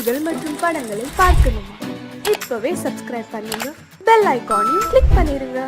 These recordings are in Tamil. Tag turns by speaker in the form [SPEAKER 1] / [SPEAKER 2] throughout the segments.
[SPEAKER 1] பாடல்கள் மற்றும் படங்களை பார்க்கணுமா? இப்பவே சப்ஸ்கிரைப் பண்ணுங்க, பெல் ஐகானையும் கிளிக் பண்ணிருங்க.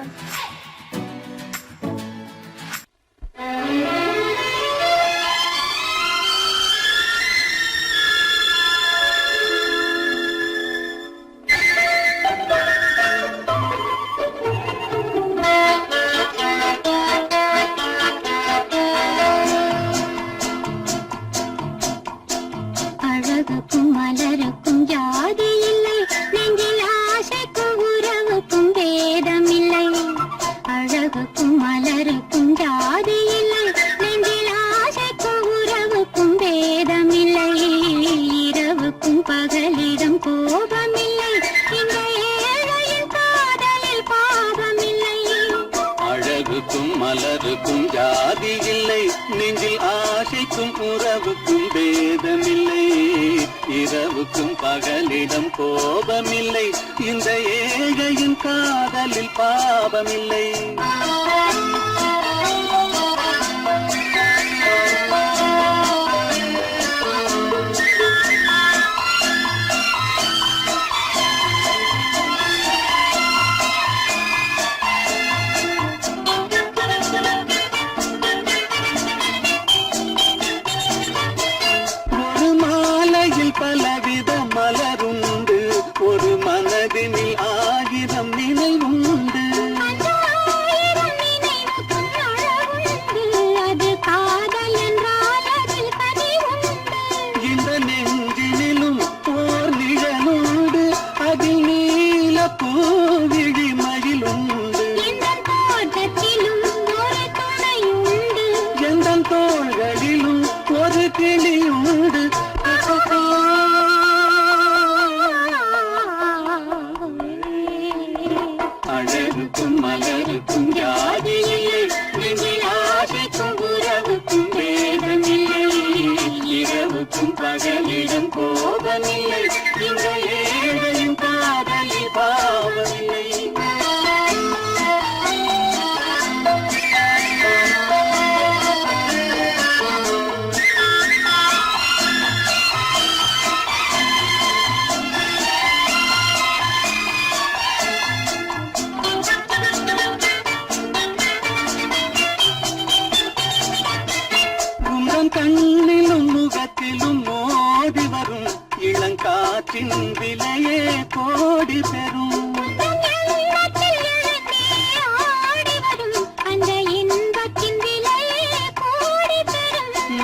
[SPEAKER 2] மலருக்கும் ஜாதி இல்லை, நெஞ்சில் ஆசைக்கும் உறவுக்கும் பேதமில்லை. இரவுக்கும் பகலிடம் கோபமில்லை, இந்த ஏழையின் காதலில் பாவமில்லை. பலவித மலருண்டு, ஒரு மனதினில் ஆயிரம் நினைவுண்டு. இந்த நெஞ்சினிலும் ஓர் நிழலுண்டு, அதில் நீல பூவிழி மகிழுண்டு. எந்த தோள்களிலும் ஒரு கிளியுண்டு. அழகுக்கும் மலருக்கும் ஜாதி இல்லை, நெஞ்சில் ஆசைக்கும் உறவுக்கும் பேதமில்லை. இரவுக்கும் பகலிடம் கோபமில்லை, இந்த ஏழையின் காதலில் பாவமில்லை. கண்ணிலும் முகத்திலும் மோதி வரும் இளங்காற்றின் விலையே கோடி பெறும்.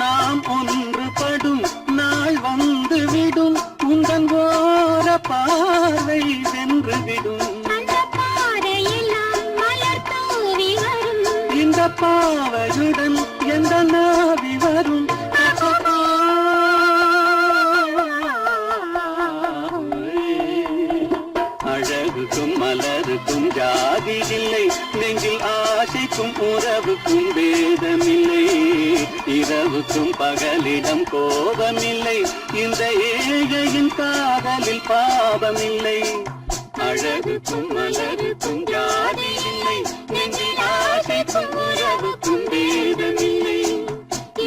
[SPEAKER 2] நாம் ஒன்றுபடும் நாள் வந்து விடும், உங்கள் ஓர பார்வை சென்று விடும். இந்த பாவையுடன் எந்த நாவி வரும். அழகுக்கும் மலருக்கும் ஜாதி இல்லை, நெஞ்சில் ஆசைக்கும் உறவுக்கும் பேதமில்லை. இரவுக்கும் பகலிடம் கோபமில்லை, இந்த ஏழையின் காதலில் பாவமில்லை. அழகுக்கும் மலருக்கும் ஜாதி இல்லை, நெஞ்சில் ஆசைக்கும் உறவுக்கும் பேதமில்லை.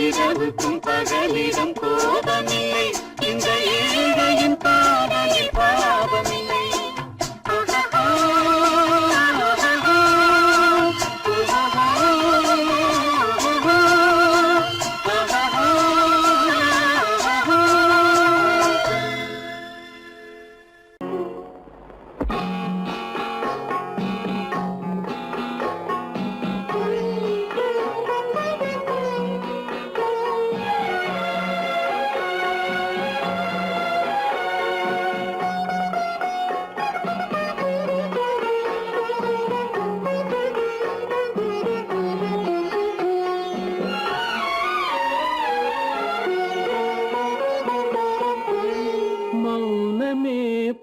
[SPEAKER 2] இரவுக்கும் பகலிடம் கோபமில்லை, இந்த ஏழையின் காதலில் பாவமில்லை.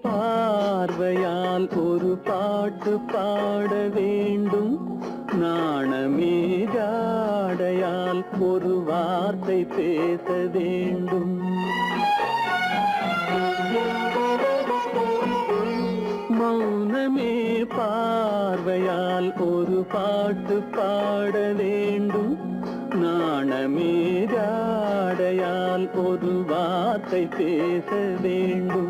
[SPEAKER 2] பார்வையால் ஒரு பாட்டு பாட வேண்டும், நாணமே ஜாடையால் ஒரு வார்த்தை பேச வேண்டும். மௌனமே பார்வையால் ஒரு பாட்டு பாட வேண்டும், நாணமே ஜாடையால் ஒரு வார்த்தை வார்த்தை பேச வேண்டும்.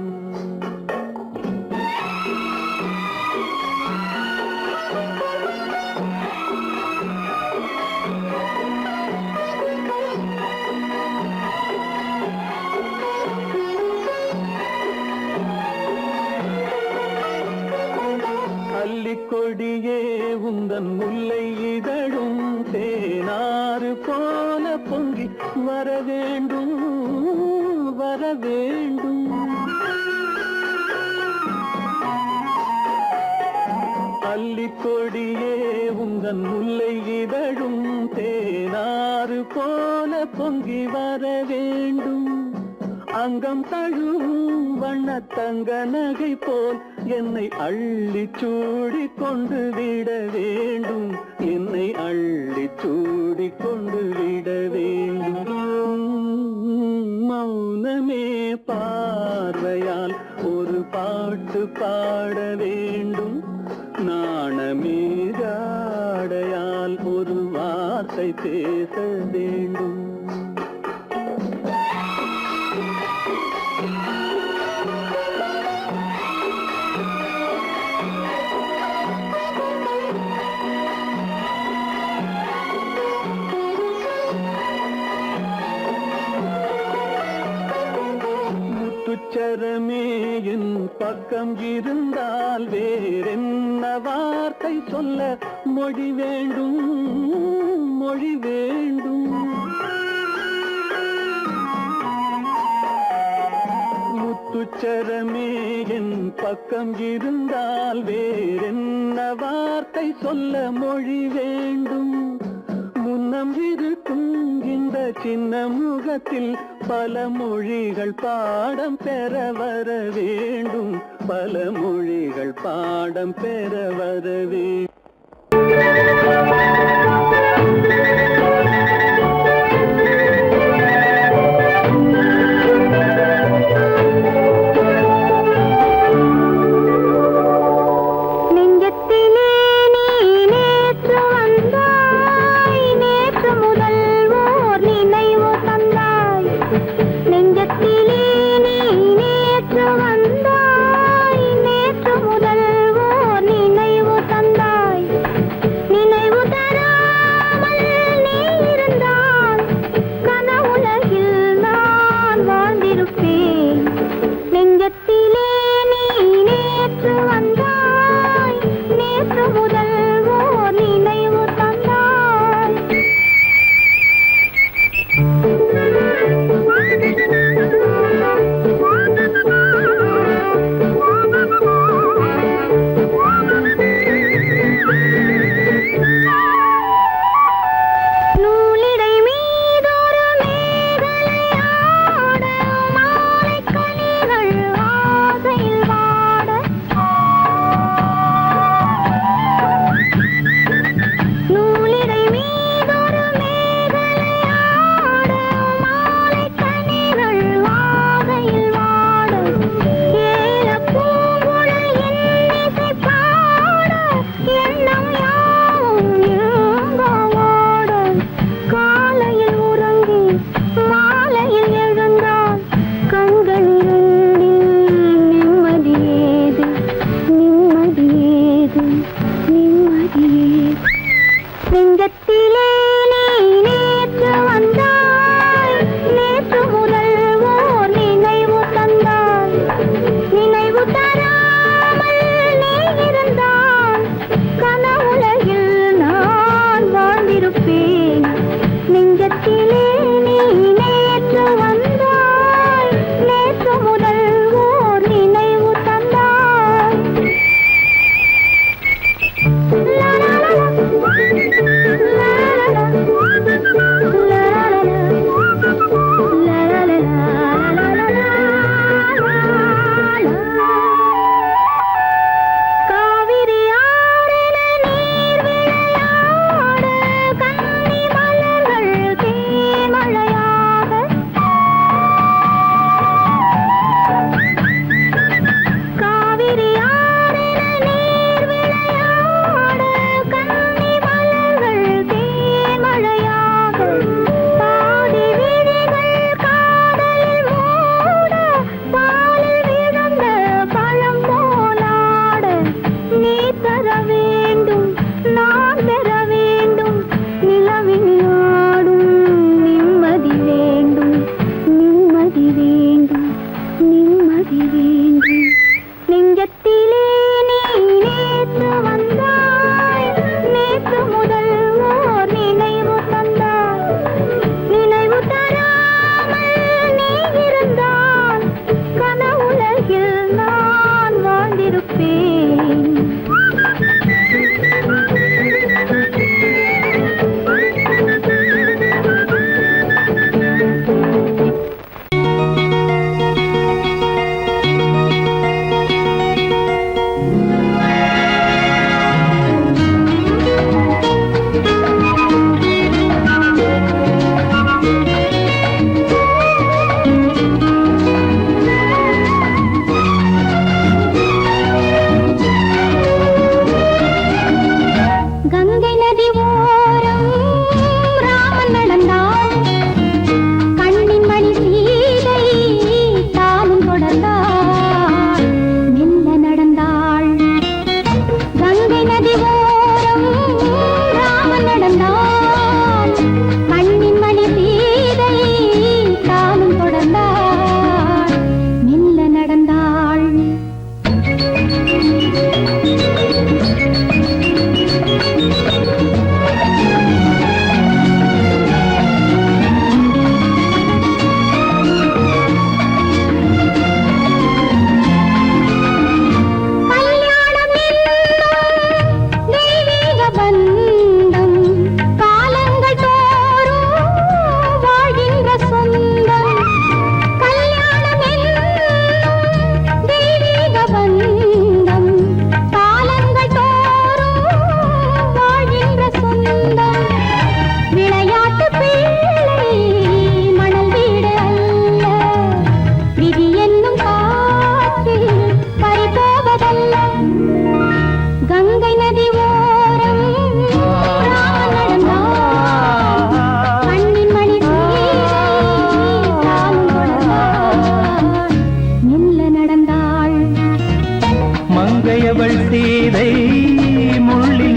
[SPEAKER 2] கொடியே உந்தன் முல்லை இதழும் தேனாறு போல பொங்கி வர வேண்டும் வர வேண்டும். அல்லிக்கொடியே உந்தன் முல்லை இதழும் தேனாறு போல பொங்கி வர வேண்டும். அங்கம் தழுவும் வண்ணத்தங்க நகை போல் என்னை அள்ளி சூடி கொண்டு விட வேண்டும். என்னை அள்ளி சூடி கொண்டு விட வேண்டும். மௌனமே பார்வையால் ஒரு பாட்டு பாட வேண்டும். நாணமே ஜாடையால் ஒரு வார்த்தை பேச வேண்டும். முத்துச்சரமே என் பக்கம் இருந்தால் வேறென்ன வார்த்தை சொல்ல மொழி வேண்டும் மொழி வேண்டும். முத்துச்சரமே என் பக்கம் இருந்தால் வேறென்ன வார்த்தை சொல்ல மொழி வேண்டும். முன்னம் இருக்கும் இந்த சின்ன முகத்தில் பல மொழிகள் பாடம் பெற வர வேண்டும். பல மொழிகள் பாடம் பெற வர வேண்டும்.
[SPEAKER 3] நேற்று முதல் ஓர் நினைவு தந்தாய்.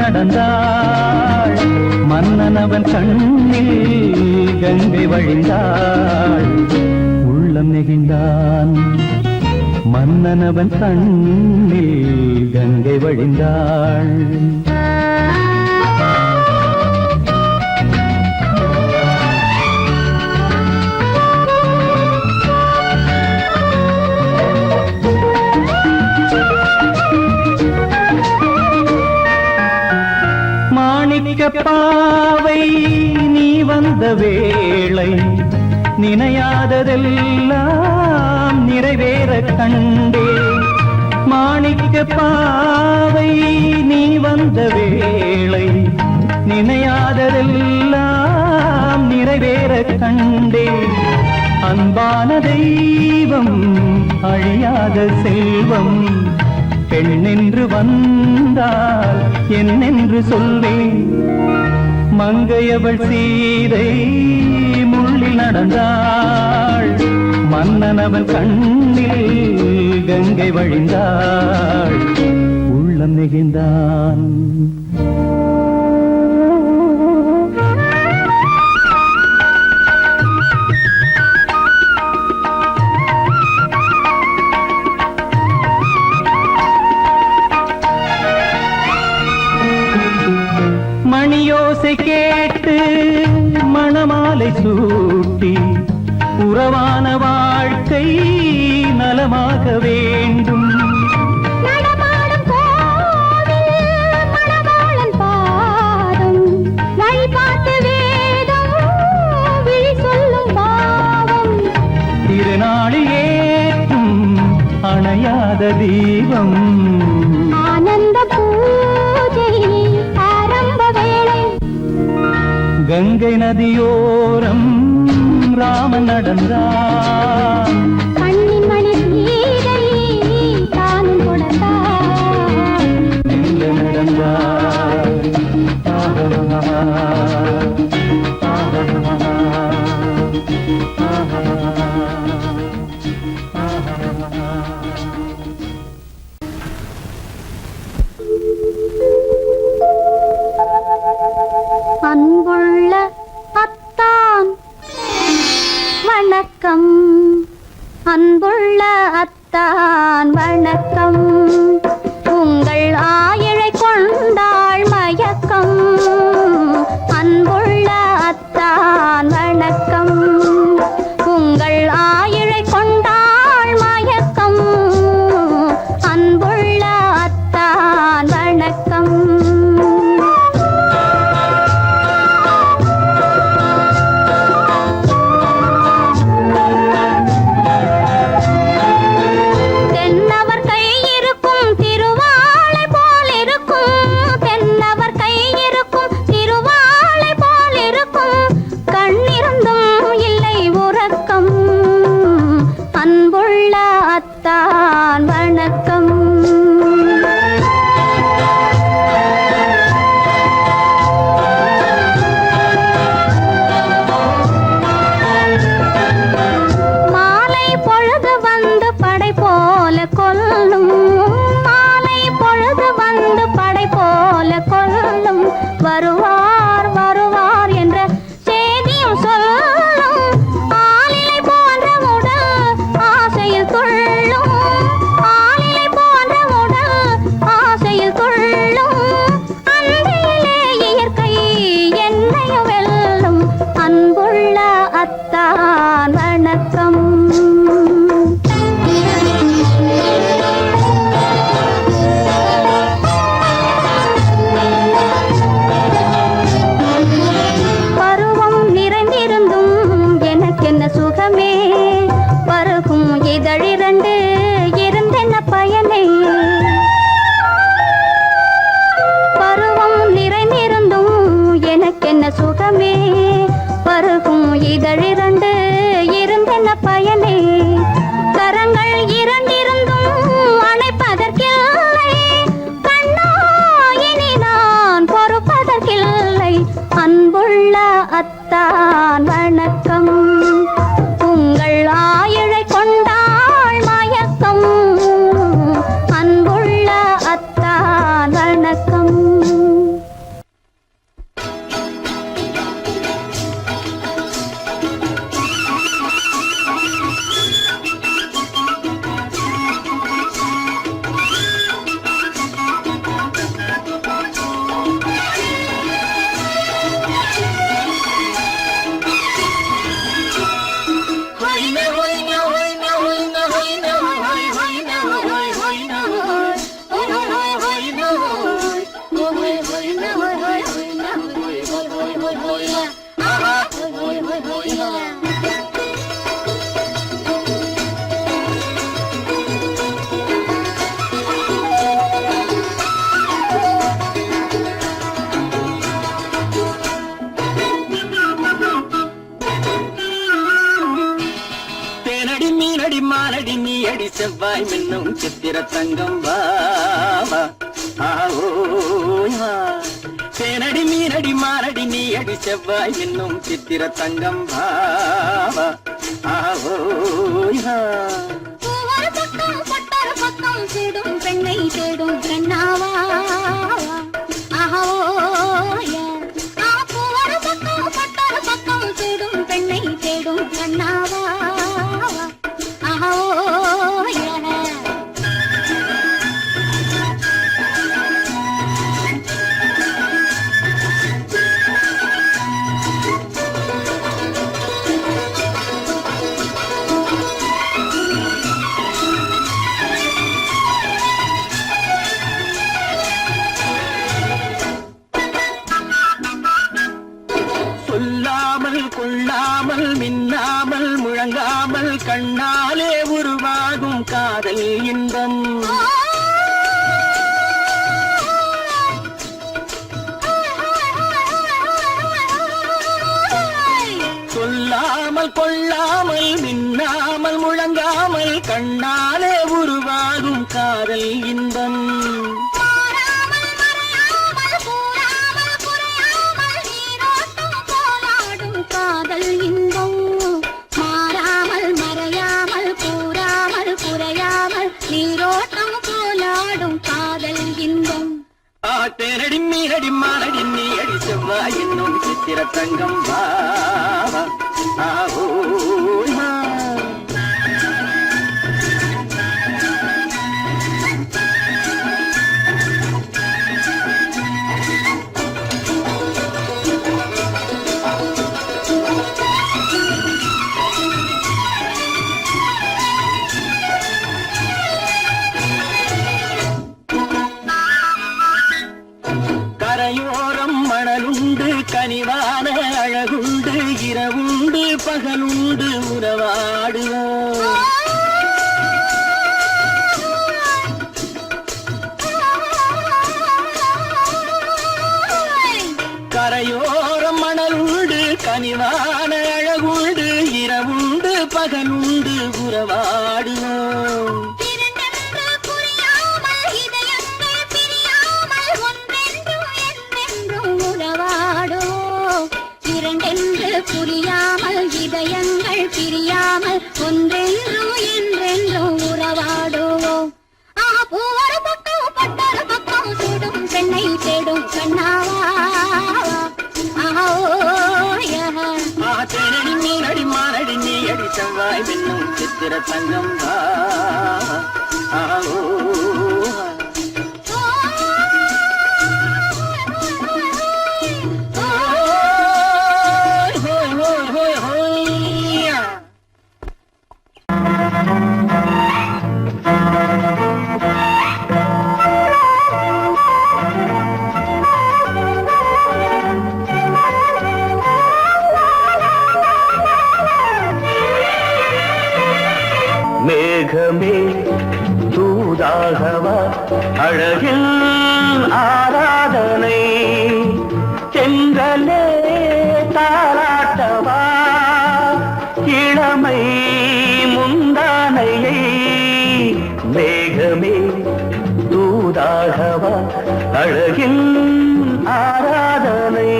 [SPEAKER 2] நடந்தாள் மன்னன் அவன் கண்ணில் கங்கை வழிந்தாள் உள்ளம் நெகிழ்ந்தான் மன்னன் அவன் கண்ணில் கங்கை வழிந்தாள் பாவை நீ வந்த வேளை நினையாததெல்லாம் நிறைவேற கண்டே மாணிக்க பாவை நீ வந்த வேளை நினையாததெல்லாம் நிறைவேற கண்டே அன்பான தெய்வம் அழியாத செல்வம் பெண்ணென்று வந்தால் என்னென்று சொல்வேன் மங்கையவள் சீதை முள்ளில் நடந்தாள் மன்னனவன் கண்ணில் கங்கை வழிந்தாள் உள்ளம் நெகிழ்ந்தான் மணியோசை கேட்டு மணமாலை சூட்டி உறவான வாழ்க்கை நலமாக வேண்டும்
[SPEAKER 3] நடமாடும் கோவில் மணவாளன் பாதம் வழிபாட்டு வேதம் விழி சொல்லும் பாவம்
[SPEAKER 2] திருநாளில் ஏற்றும் அணையாத தீபம்
[SPEAKER 3] ஆனந்த பூஜை ஆரம்ப வேளை
[SPEAKER 2] கங்கை நதியோரம் ராமன் நடந்தான்
[SPEAKER 3] கண்ணின் மணி சீதை தானும் கொடுத்தான்
[SPEAKER 2] எங்க நடந்தான்
[SPEAKER 3] அன்புள்ள அத்தான் வணக்கம் அன்புள்ள அத்தான் வணக்கம் உங்கள் ஆயிழை கொண்டாள் மயக்கம் அன்புள்ள அத்தான் வணக்கம் உங்கள் ஆயிழை கொண்டாள் மயக்கம் அன்புள்ள அத்தான் வணக்கம் தென்னவர் கை இருக்கும்
[SPEAKER 2] செவ்வாய் மின்னும் சித்திர தங்கம் வாவா ஆவோயா தேனடி மீனடி மாரடி நீ அடி செவ்வாய் மின்னும் சித்திர தங்கம் வாவா ஆவோயா
[SPEAKER 3] ஒரு பக்கம் பட்டொரு பக்கம் தேடும் பெண்ணை தேடும் பெண்ணாவா ஆஹோய ஒரு பக்கம் பட்டொரு பக்கம் தேடும் பெண்ணை தேடும் பெண்ணாவா ஆஹோய
[SPEAKER 2] சொல்லாமல் கொள்ளாமல் மின்னாமல் முழங்காமல் கண்ணாலே உருவாகும் காதல் இன்பம் சொல்லாமல் கொள்ளாமல் மின்னாமல் முழங்காமல் கண்ணாலே உருவாகும் காதல் இன்பம்
[SPEAKER 3] காதல் இன்பம் மாறாமல் மறையாமல் கூறாமல் குறையாமல் நீரோட்டம் போலாடும் காதல் இன்பம்
[SPEAKER 2] தேனடி மீனடி மானடி நீ அடி செவ்வாய் என்னும் சித்திர தங்கம் வாவா ஆவோயா கரையோரம் மணலுண்டு கனிவான அழகுண்டு இரவுண்டு பகலுண்டு உறவாடுவோம் கரையோரம் மணலுண்டு கனிவான அழகுண்டு இரவுண்டு பகலுண்டு உறவாடுவோம்
[SPEAKER 3] இரண்டென்று புரியாமல் இதயங்கள் பிரியாமல் ஒன்றென்றும் என்றென்றும் உறவாடுவோம் ஒரு பக்கம் பட்டொரு பக்கம் தேடும் பெண்ணை தேடும் கண்ணாவா
[SPEAKER 2] தேனடி மீனடி மானடி நீ அடி செவ்வாய் மின்னும் சித்திர தங்கம் வாவா ஆவோயா மேகமே தூதாகவா அழகில் ஆராதனை செங்கலே தாராட்டவா இளமை முந்தானையை மேகமே தூதாகவா அழகில் ஆராதனை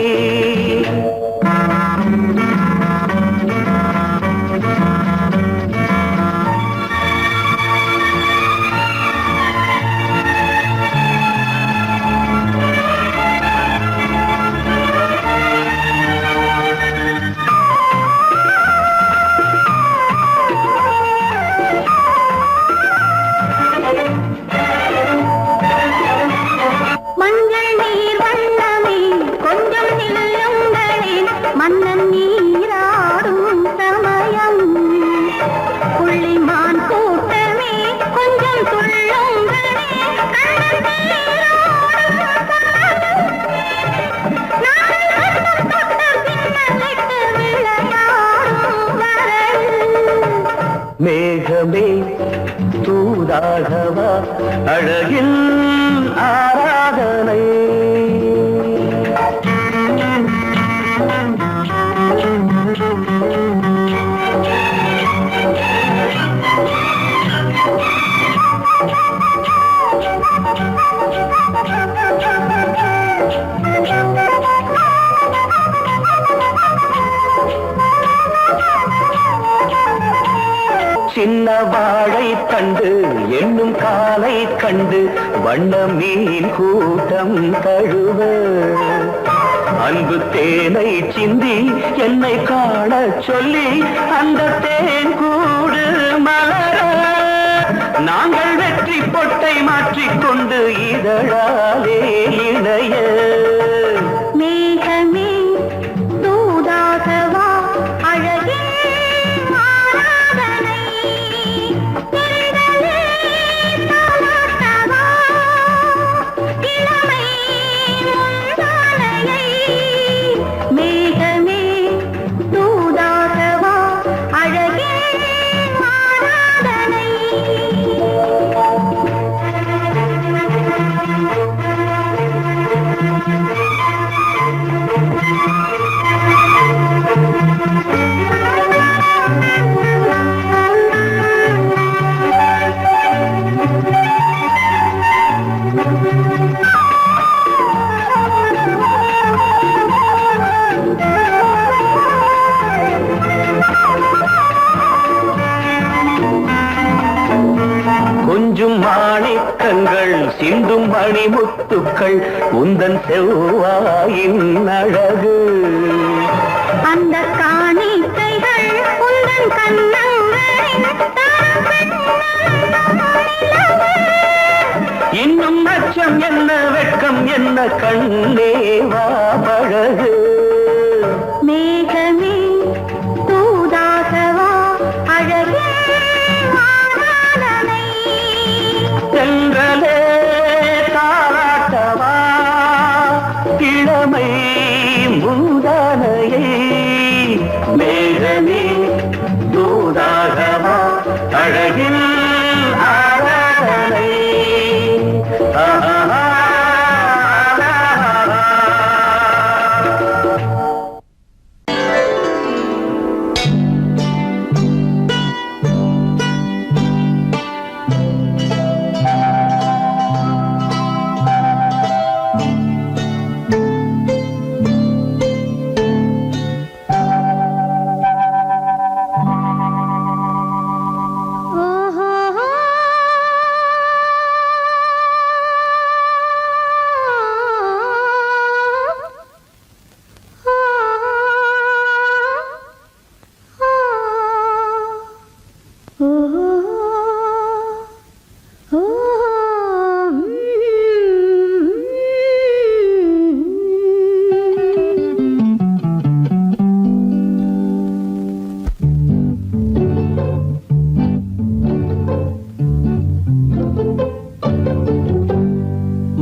[SPEAKER 2] மேகமே தூதாகவா அழகில் ஆராதனை என்னும் காலை கண்டு வண்ண மீன் கூட்டம் தழுவ அன்பு தேனை சிந்தி என்னை காண சொல்லி அந்த தேன் கூடு மலர நாங்கள் வெற்றி பொட்டை மாற்றிக்கொண்டு இதழாலே இணைய
[SPEAKER 3] மேகமே தூதாகவா அழகே ஆராதனை தென்றலே தாலாட்டவா இளமை முந்தானையை மேகமே தூதாகவா அழகே ஆராதனை
[SPEAKER 2] கொஞ்சும் மாணிக்கங்கள் சிந்தும் மணிமுத்துக்கள் உந்தன் செவ்வாயின் அழகு
[SPEAKER 3] அந்த காணிக்கைகள் உந்தன் கண்ணங்களின்
[SPEAKER 2] இன்னும் அச்சம் என்ன வெட்கம் என்ன கண்ணேவா பழகு
[SPEAKER 3] மேகமே தூதாகவா அழகே ஆராதனை
[SPEAKER 2] சென்றலே தாராட்டவா இளமை முந்தானையை மேகமே தூதாகவா அழகில் ஆராதனை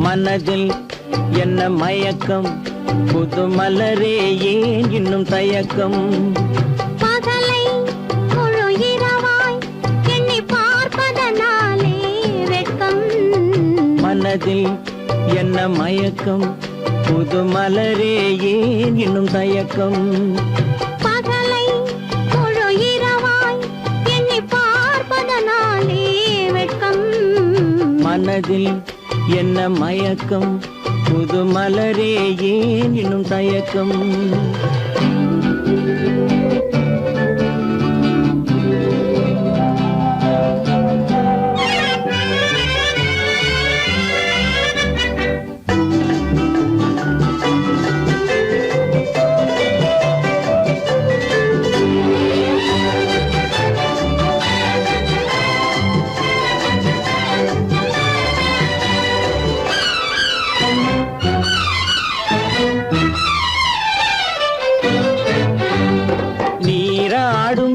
[SPEAKER 2] மனதில் என்ன மயக்கம் புது மலரே ஏன் இன்னும் தயக்கம்
[SPEAKER 3] பகலை முழு இரவாய் எண்ணி பார்ப்பதனாலே வெட்கம்
[SPEAKER 2] மனதில் என்ன மயக்கம் புது மலரே ஏன் இன்னும் தயக்கம்
[SPEAKER 3] பகலை முழு இரவாய் எண்ணி பார்ப்பதனாலே வெட்கம்
[SPEAKER 2] மனதில் என்ன மயக்கம் புது மலரே ஏன் இன்னும் தயக்கம்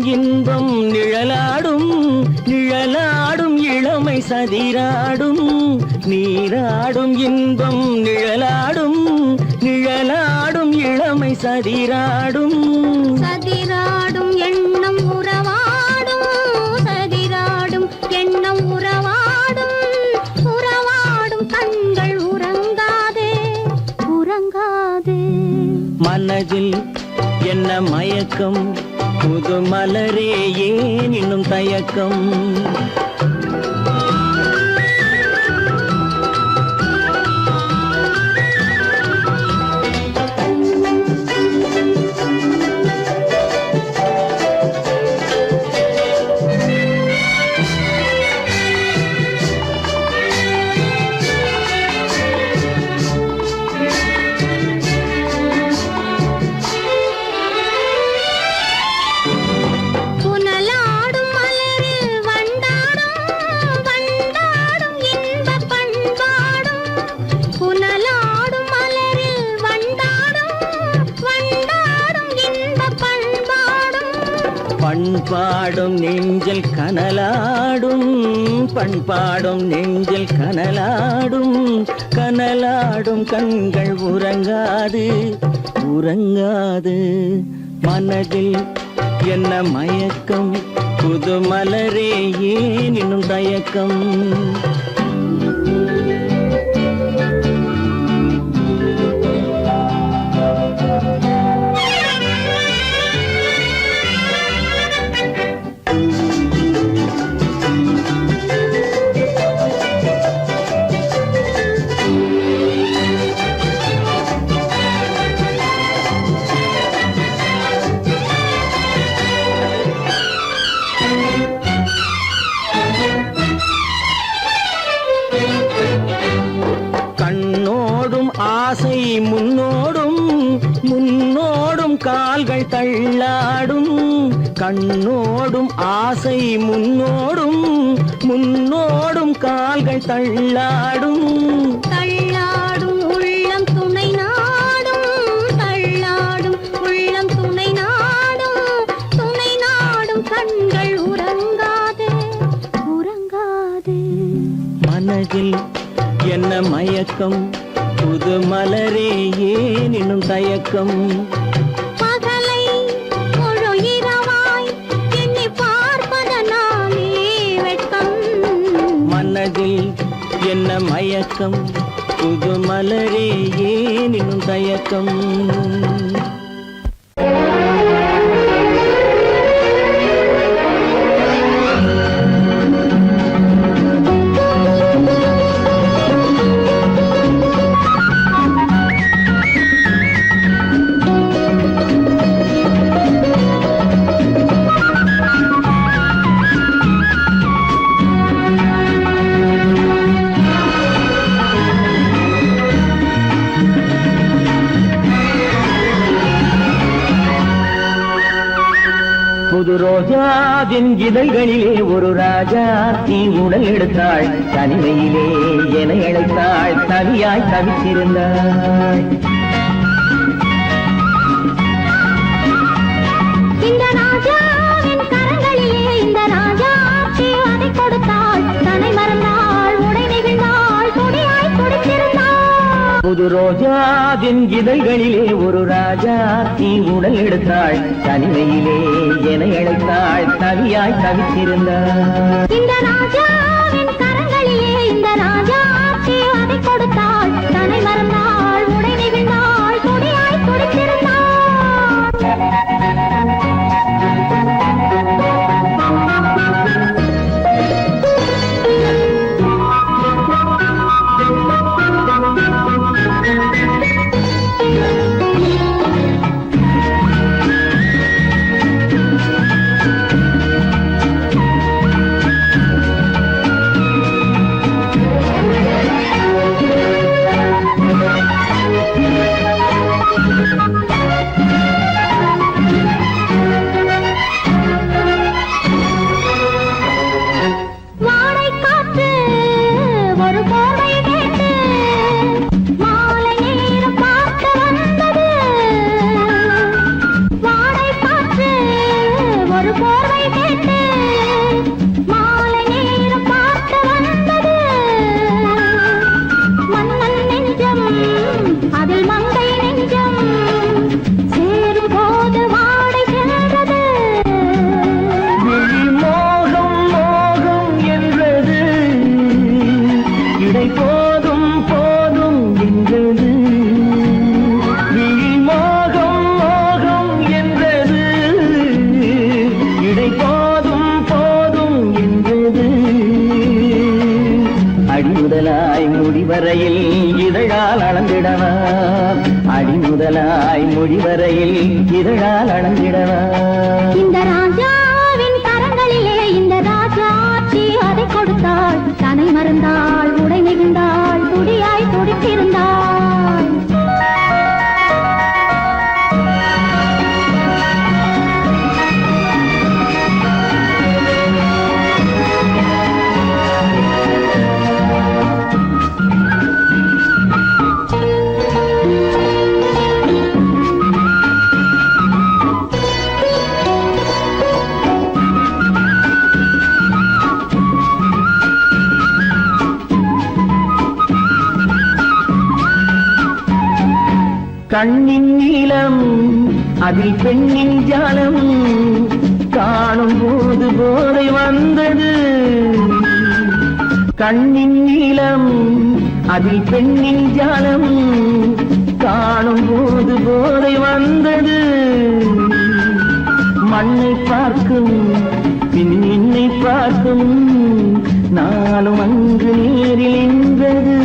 [SPEAKER 2] இன்பம் நிழலாடும் நிழலாடும் இளமை சதிராடும் நீராடும் இன்பம் நிழலாடும் நிழலாடும் இளமை சதிராடும்
[SPEAKER 3] சதிராடும் எண்ணம் உறவாடும் சதிராடும் எண்ணம் உறவாடும் உறவாடும் கண்கள் உறங்காதே உறங்காதே
[SPEAKER 2] மனதில் என்ன மயக்கம் புது மலரே ஏன் இன்னும் தயக்கம் பண்பாடும் நெஞ்சில் கனலாடும் பண்பாடும் நெஞ்சில் கனலாடும் கனலாடும் கண்கள் உறங்காது உறங்காது மனதில் என்ன மயக்கம் புது மலரே ஏன் இன்னும் தயக்கம் ஆசை முன்னோடும் முன்னோடும் கால்கள் தள்ளாடும் கண்ணோடும் ஆசை முன்னோடும் முன்னோடும் கால்கள் தள்ளாடும்
[SPEAKER 3] தள்ளாடும் உள்ளம் துணை நாடும் தள்ளாடும் உள்ளம் துணை நாடும் கண்கள் உறங்காது உறங்காது
[SPEAKER 2] மனதில் என்ன மயக்கம் புது மலரே ஏன் இன்னும் தயக்கம்
[SPEAKER 3] பகலை முழு இரவாய் எண்ணி பார்ப்பதனாலே வெட்கம்
[SPEAKER 2] மனதில் என்ன மயக்கம் புது மலரே ஏன் இன்னும் தயக்கம் புது ரோஜாவின் இதழ்களிலே ஒரு ராஜா தீ உடல் எடுத்தாள் தனிமையிலே என அழைத்தாள் தனியாய் தவித்திருந்தாள்
[SPEAKER 3] இந்த ராஜாவின் கரங்களிலே இந்த ராஜா அதை கொடுத்தாள் தன்னை மறந்தாள் உடை நெகிழ்ந்தாள் கொடியாய் கொடுத்திருந்தாள்
[SPEAKER 2] புது ரோஜாவின் இதழ்களிலே ஒரு ராஜா தீ உடல் எடுத்தாள் தனிமையிலே என அழைத்தாள் தனியாய் தவித்திருந்தாள்
[SPEAKER 3] இந்த ராஜாவின் கரங்களிலே இந்த ராஜா அதை கொடுத்தாள் தன்னை மறந்தாள் உடை நெகிழ்ந்தாள் கொடியாய் கொடுத்திருந்தாள்
[SPEAKER 2] வரையில் இதழால் அளந்திடவா அடிமுதலாய் மொழி வரையில் இதழால் அளந்திடவா
[SPEAKER 3] இந்த ராஜாவின் கரங்களிலே இந்த ராஜாச்சி அதை கொடுத்தாள் தன்னை மறந்தாள் உடை நெகிழ்ந்தாள் துடியாய் துடித்திருந்தாள்
[SPEAKER 2] கண்ணின் நீளம் அதில் பெண்ணின் ஜாலம் காணும் போது போதை வந்தது. கண்ணின் நீளம் அதில் பெண்ணின் ஜாலம் காணும் போது போதை வந்தது. மண்ணை பார்க்கும் பின் என்னை பார்க்கும் நாளும் அங்கு நேரில் என்பது.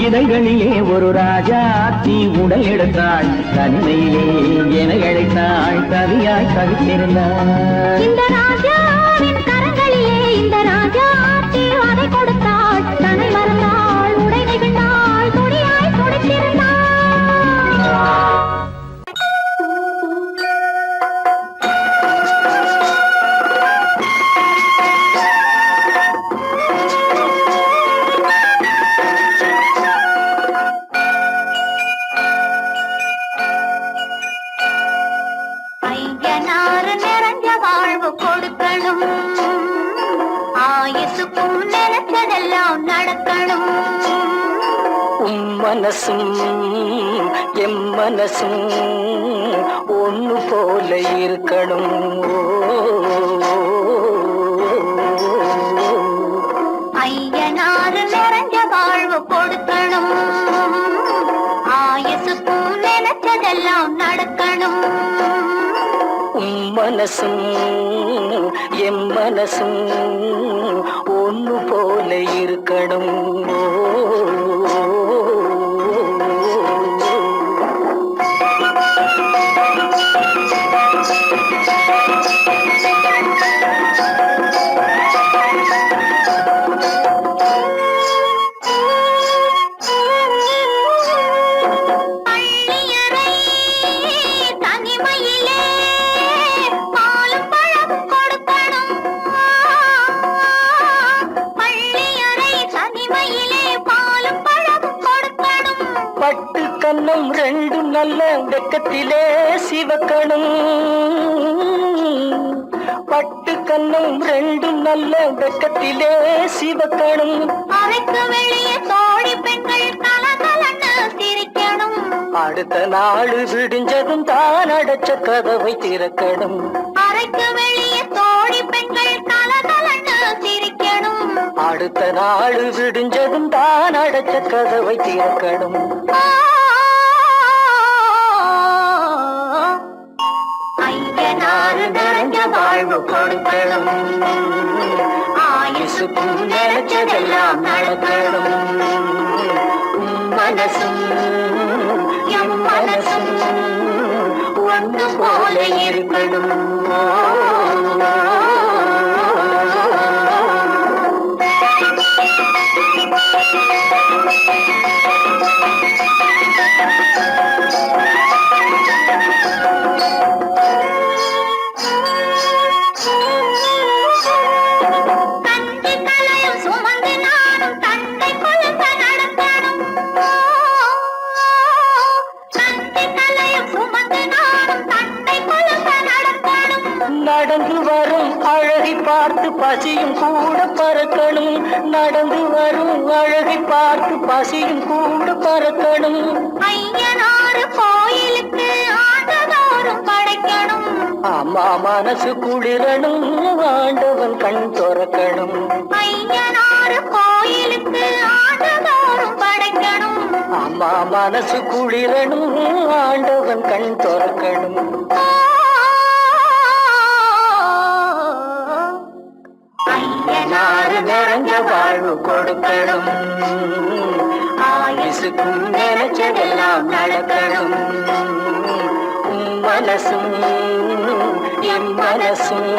[SPEAKER 2] இதழ்களிலே ஒரு ராஜாத்தி உடல் எடுத்தாள். தனிமையிலே என அழைத்தாள். கவியாய் கவித்திருந்தாள்.
[SPEAKER 3] இந்த ராஜாவின் கரங்களிலே இந்த ராஜாத்தி அதை கொடுத்தாள். தன்னை மறந்தாள். உடை நெகிழ்ந்தாள். துணியாய் துடித்திருந்தாள்.
[SPEAKER 2] மனசும் எம் மனசும் ஒன்று போல இருக்கணும்.
[SPEAKER 3] ஐயனாறு நிறைஞ்ச வாழ்வு கொடுக்கணும். ஆயுசுக்கும் நினைச்சதெல்லாம் நடக்கணும்.
[SPEAKER 2] மனசும் எம் மனசும் ஒன்று போல இருக்கணும். கண்ணம் ரெண்டும் நல்ல வெக்கத்திலே சிவக்கணும். பட்டு கண்ணம் ரெண்டும் நல்ல வெக்கத்திலே சிவக்கணும்.
[SPEAKER 3] அறைக்கு வெளியே தோழி பெண்கள் கலகலன்னு சிரிக்கணும்.
[SPEAKER 2] அடுத்த நாள் விடிஞ்சதும் தான் அடைச்ச கதவை திறக்கணும்.
[SPEAKER 3] அறைக்கு வெளியே தோழி பெண்கள் கலகலன்னு சிரிக்கணும்.
[SPEAKER 2] அடுத்த நாள் விடிஞ்சதும் தான் அடைச்ச கதவை திறக்கணும்.
[SPEAKER 3] ஐயனாறு நிறைஞ்ச வாழ்வு கொடுக்கணும். ஆயுசுக்கும் நினைச்சதெல்லாம் நடக்கணும். மனசும் எம் மனசும் ஒன்று போல இருக்கணும்.
[SPEAKER 2] நடந்து வரும் அழகை பார்த்து பசியும் கூட பறக்கணும். நடந்து வரும் அழகை பார்த்து பசியும் கூட பறக்கணும்.
[SPEAKER 3] ஐயனாறு கோயிலுக்கு ஆண்டதோறும் படைக்கணும்.
[SPEAKER 2] அம்மா மனசு குளிரணும். ஆண்டவன் கண் துறக்கணும்.
[SPEAKER 3] ஐயனாறு கோயிலுக்கு ஆண்டதோறும் படைக்கணும்.
[SPEAKER 2] அம்மா மனசு குளிரணும். ஆண்டவன் கண் துறக்கணும். ஐயனாறு நிறைஞ்ச வாழ்வு கொடுக்கணும். ஆயுசுக்கும் நினைச்சதெல்லாம் நடக்கணும். மனசும் எம் மனசும்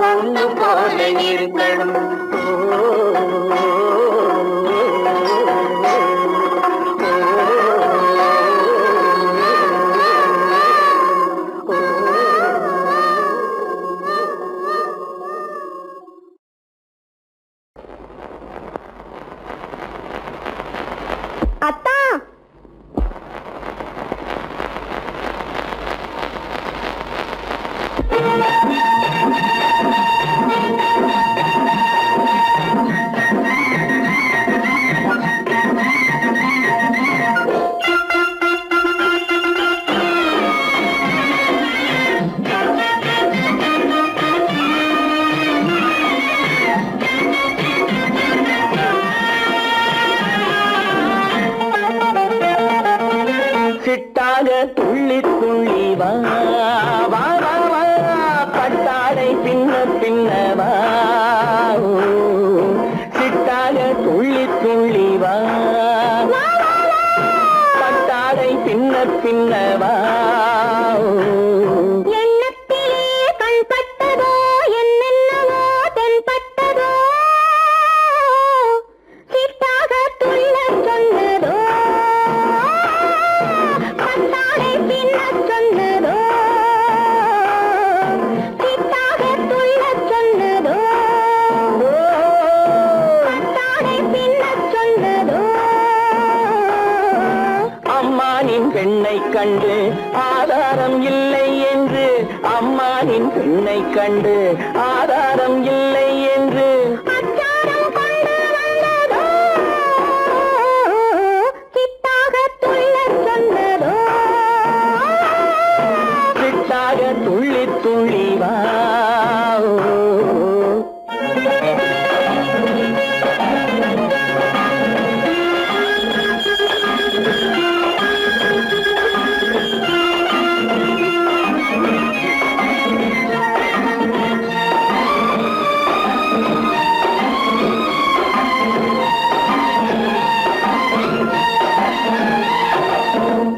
[SPEAKER 2] ஒன்று போல இருக்கணும். ஓ சிட்டாக துள்ளி துள்ளி வா வா வா வா பட்டாடை பின்ன பின்னவா சிட்டாக துள்ளி துள்ளி வா பட்டாடை பின்ன பின்னவா
[SPEAKER 3] எண்ணத்திலே கண்பட்டதோ என்னென்னவோ தென்பட்டதோ சிட்டாக துள்ள சொன்னதோ பட்டாடை பின்ன சொன்னதோ சிட்டாக துள்ள சொன்னதோ பட்டாடை பின்ன சொன்னதோ
[SPEAKER 2] அம்மானின் பெண்ணை கண்டு ஆதாரம் இல்லை என்று அம்மானின் பெண்ணை கண்டு ஆதாரம் இல்லை என்று
[SPEAKER 3] அச்சாரம் கொண்டு வந்ததோ சிட்டாக துள்ள சொன்னதோ
[SPEAKER 2] சிட்டாக துள்ளி துள்ளி வா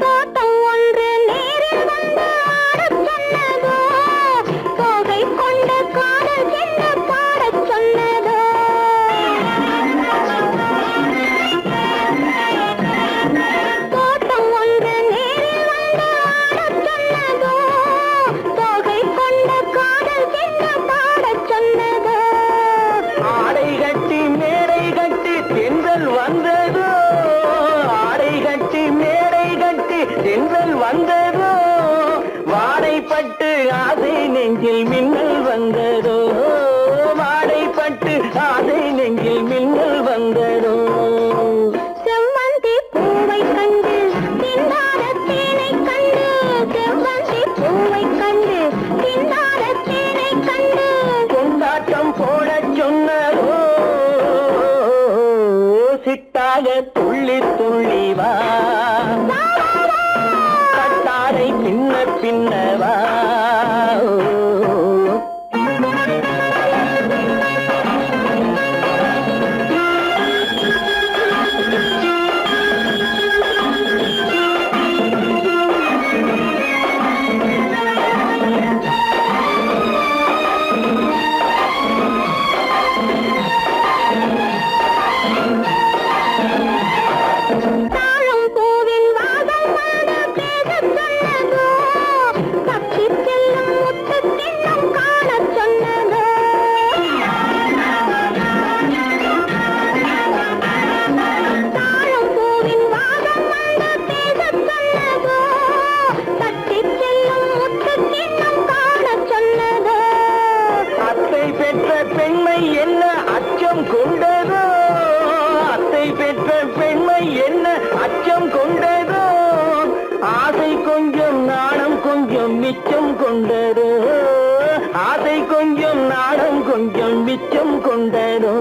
[SPEAKER 3] தோட்டம் ஒன்று நேரில் வந்து ஆடச் சொன்னதோ தோகை கொண்ட காதல் என்ன பாடச் சொன்னதோ தோட்டம் ஒன்று நேரில் வந்து ஆடச் சொன்னதோ தோகை கொண்ட காதல் என்ன பாடச் சொன்னதோ
[SPEAKER 2] ஆடை கட்டி மேடை கட்டி தென்றல் வந்ததோ ஆடை கட்டி மேடை கட்டி தென்றல் வந்ததோ வாடைப்பட்டு ஆசை நெஞ்சில் மின்னல் வந்ததோ வாடைப்பட்டு ஆசை நெஞ்சில் மின்னல் வந்ததோ
[SPEAKER 3] செவ்வந்தி பூவை கண்டு திண்டாத தேனை கண்டு செவ்வந்தி பூவை கண்டு திண்டாத தேனை கண்டு
[SPEAKER 2] கொண்டாட்டம் போடச் சொன்னதோ சிட்டாக துள்ளி துள்ளி வா கட்டாரை பின்ன பின்னவா
[SPEAKER 3] தாழம் பூவின் வாசம் வந்து பேசச் சொன்னதோ தப்பிச் செல்லும் முத்துக் கிண்ணம் காணச் சொன்னதோ தாழம் பூவின் வாசம் வந்து பேசச் சொன்னதோ தப்பிச் செல்லும் முத்துக் கிண்ணம் காணச் சொன்னதோ
[SPEAKER 2] அத்தை பெற்ற பெண்மை என்ன அச்சம் கொண்டதோ அத்தை பெற்ற பெண்மை என்ன அச்சம் கொண்டதோ ஆசை கொஞ்சம் நாணம் கொஞ்சம் மிச்சம் கொண்டதோ ஆசை கொஞ்சம் நாணம் கொஞ்சம் மிச்சம் கொண்டதோ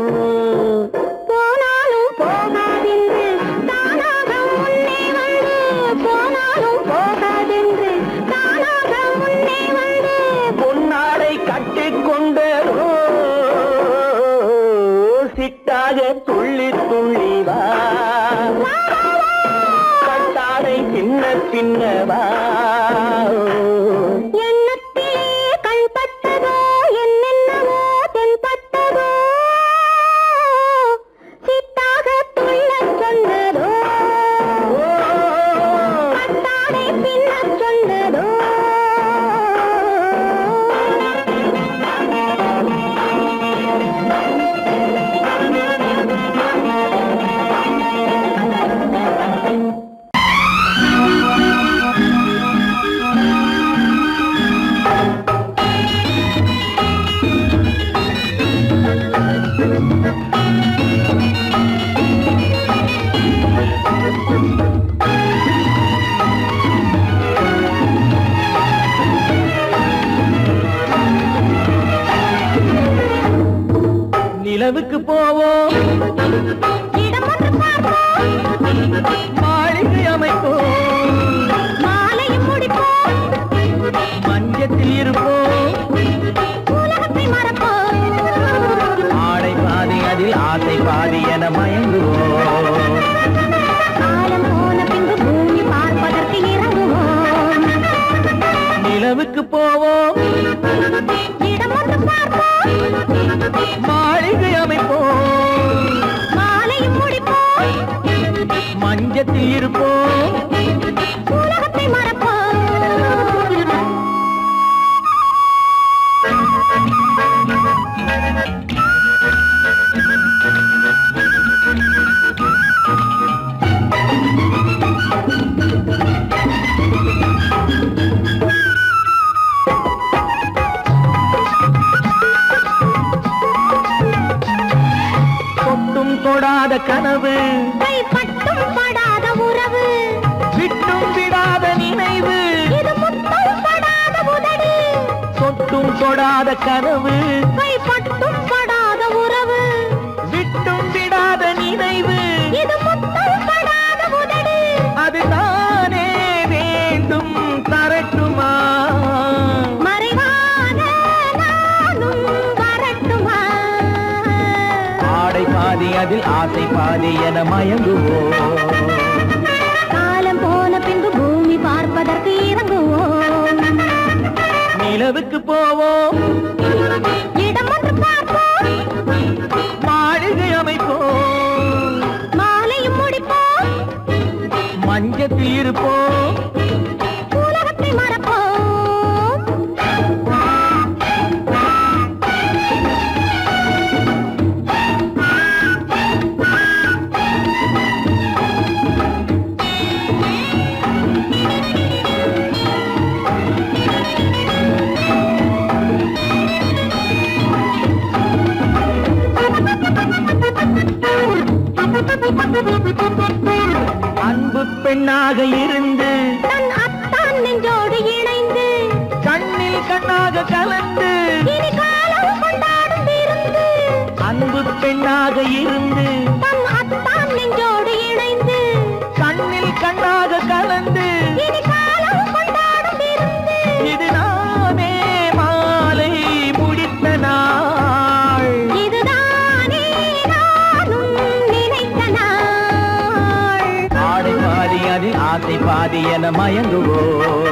[SPEAKER 3] போனாலும் போகாதென்று தானாக முன்னே வந்து போனாலும் போகாதென்று தானாக முன்னே வந்து
[SPEAKER 2] பொன்னாடை கட்டிக்கொண்டதோ சிட்டாக துள்ளி துள்ளி வா கட்டாடை பின்ன பின்னவா
[SPEAKER 3] எண்ணத்திலே கண்பட்டதோ என்னென்னவோ தென்பட்டதோ சிட்டாக துள்ளச் சொன்னதோ பட்டாடை பின்னச் சொன்னதோ
[SPEAKER 2] நிலவுக்கு போவோம்
[SPEAKER 3] இடம் ஒன்று பார்ப்போம்
[SPEAKER 2] மாளிகை அமைப்போம்
[SPEAKER 3] மாலை
[SPEAKER 2] அதில் ஆசை பாதி என மயங்குவோம்.
[SPEAKER 3] காலம் போன பின்பு பூமி பார்ப்பதற்கு இறங்குவோம்.
[SPEAKER 2] நிலவுக்கு போவோம்,
[SPEAKER 3] இடம் வந்து பார்ப்போம்,
[SPEAKER 2] மாளிகை அமைப்போம்,
[SPEAKER 3] மாலையும் முடிப்போம்,
[SPEAKER 2] மஞ்சத்தில் இருப்போம்,
[SPEAKER 3] உலகத்தை மறப்போம்.
[SPEAKER 2] தொட்டும் தொடாத கனவு,
[SPEAKER 3] கைப்பட்டும் படாத உறவு,
[SPEAKER 2] விட்டும் விடாத நினைவு,
[SPEAKER 3] இது முத்தம் படாத உதடு.
[SPEAKER 2] தொட்டும் தொடாத கனவு,
[SPEAKER 3] கைப்பட்டும் படாத உறவு,
[SPEAKER 2] விட்டும் விடாத நினைவு,
[SPEAKER 3] இது முத்தம் படாத உதடு.
[SPEAKER 2] அது தானே வேண்டும் தரட்டுமா,
[SPEAKER 3] மறைவான நானும் வரட்டுமா.
[SPEAKER 2] ஆடை பாதி அதில் ஆசை பாதி என மயங்குவோம்.
[SPEAKER 3] காலம் போன பின்பு பூமி பார்ப்பதற்கு இறங்குவோம்.
[SPEAKER 2] நிலவுக்கு போவோம்,
[SPEAKER 3] இடம் வந்து பார்ப்போம்,
[SPEAKER 2] மாளிகை அமைப்போம்,
[SPEAKER 3] மாலையும் முடிப்போம்,
[SPEAKER 2] மஞ்சத்தில் இருப்போம்,
[SPEAKER 3] உலகத்தை மறப்போம்.
[SPEAKER 2] அன்பு பெண்ணாக இருந்து
[SPEAKER 3] தன் அத்தான் நெஞ்சோடு இணைந்து
[SPEAKER 2] கண்ணில் கண்ணாக கலந்து,
[SPEAKER 3] இனி காலம் கொண்டாடும் விருந்து.
[SPEAKER 2] அன்பு பெண்ணாக இருந்து
[SPEAKER 3] தன் அத்தான் நெஞ்சோடு இணைந்து
[SPEAKER 2] கண்ணில் கண்ணாக கலந்து,
[SPEAKER 3] இனி காலம் கொண்டாடும் விருந்து.
[SPEAKER 2] இது நாமே மாலை முடித்த நாள்,
[SPEAKER 3] இதுதானே நானும் நினைத்த நாள்.
[SPEAKER 2] ஆடை பாதி அதில் ஆசை பாதி என மயங்குவோம்.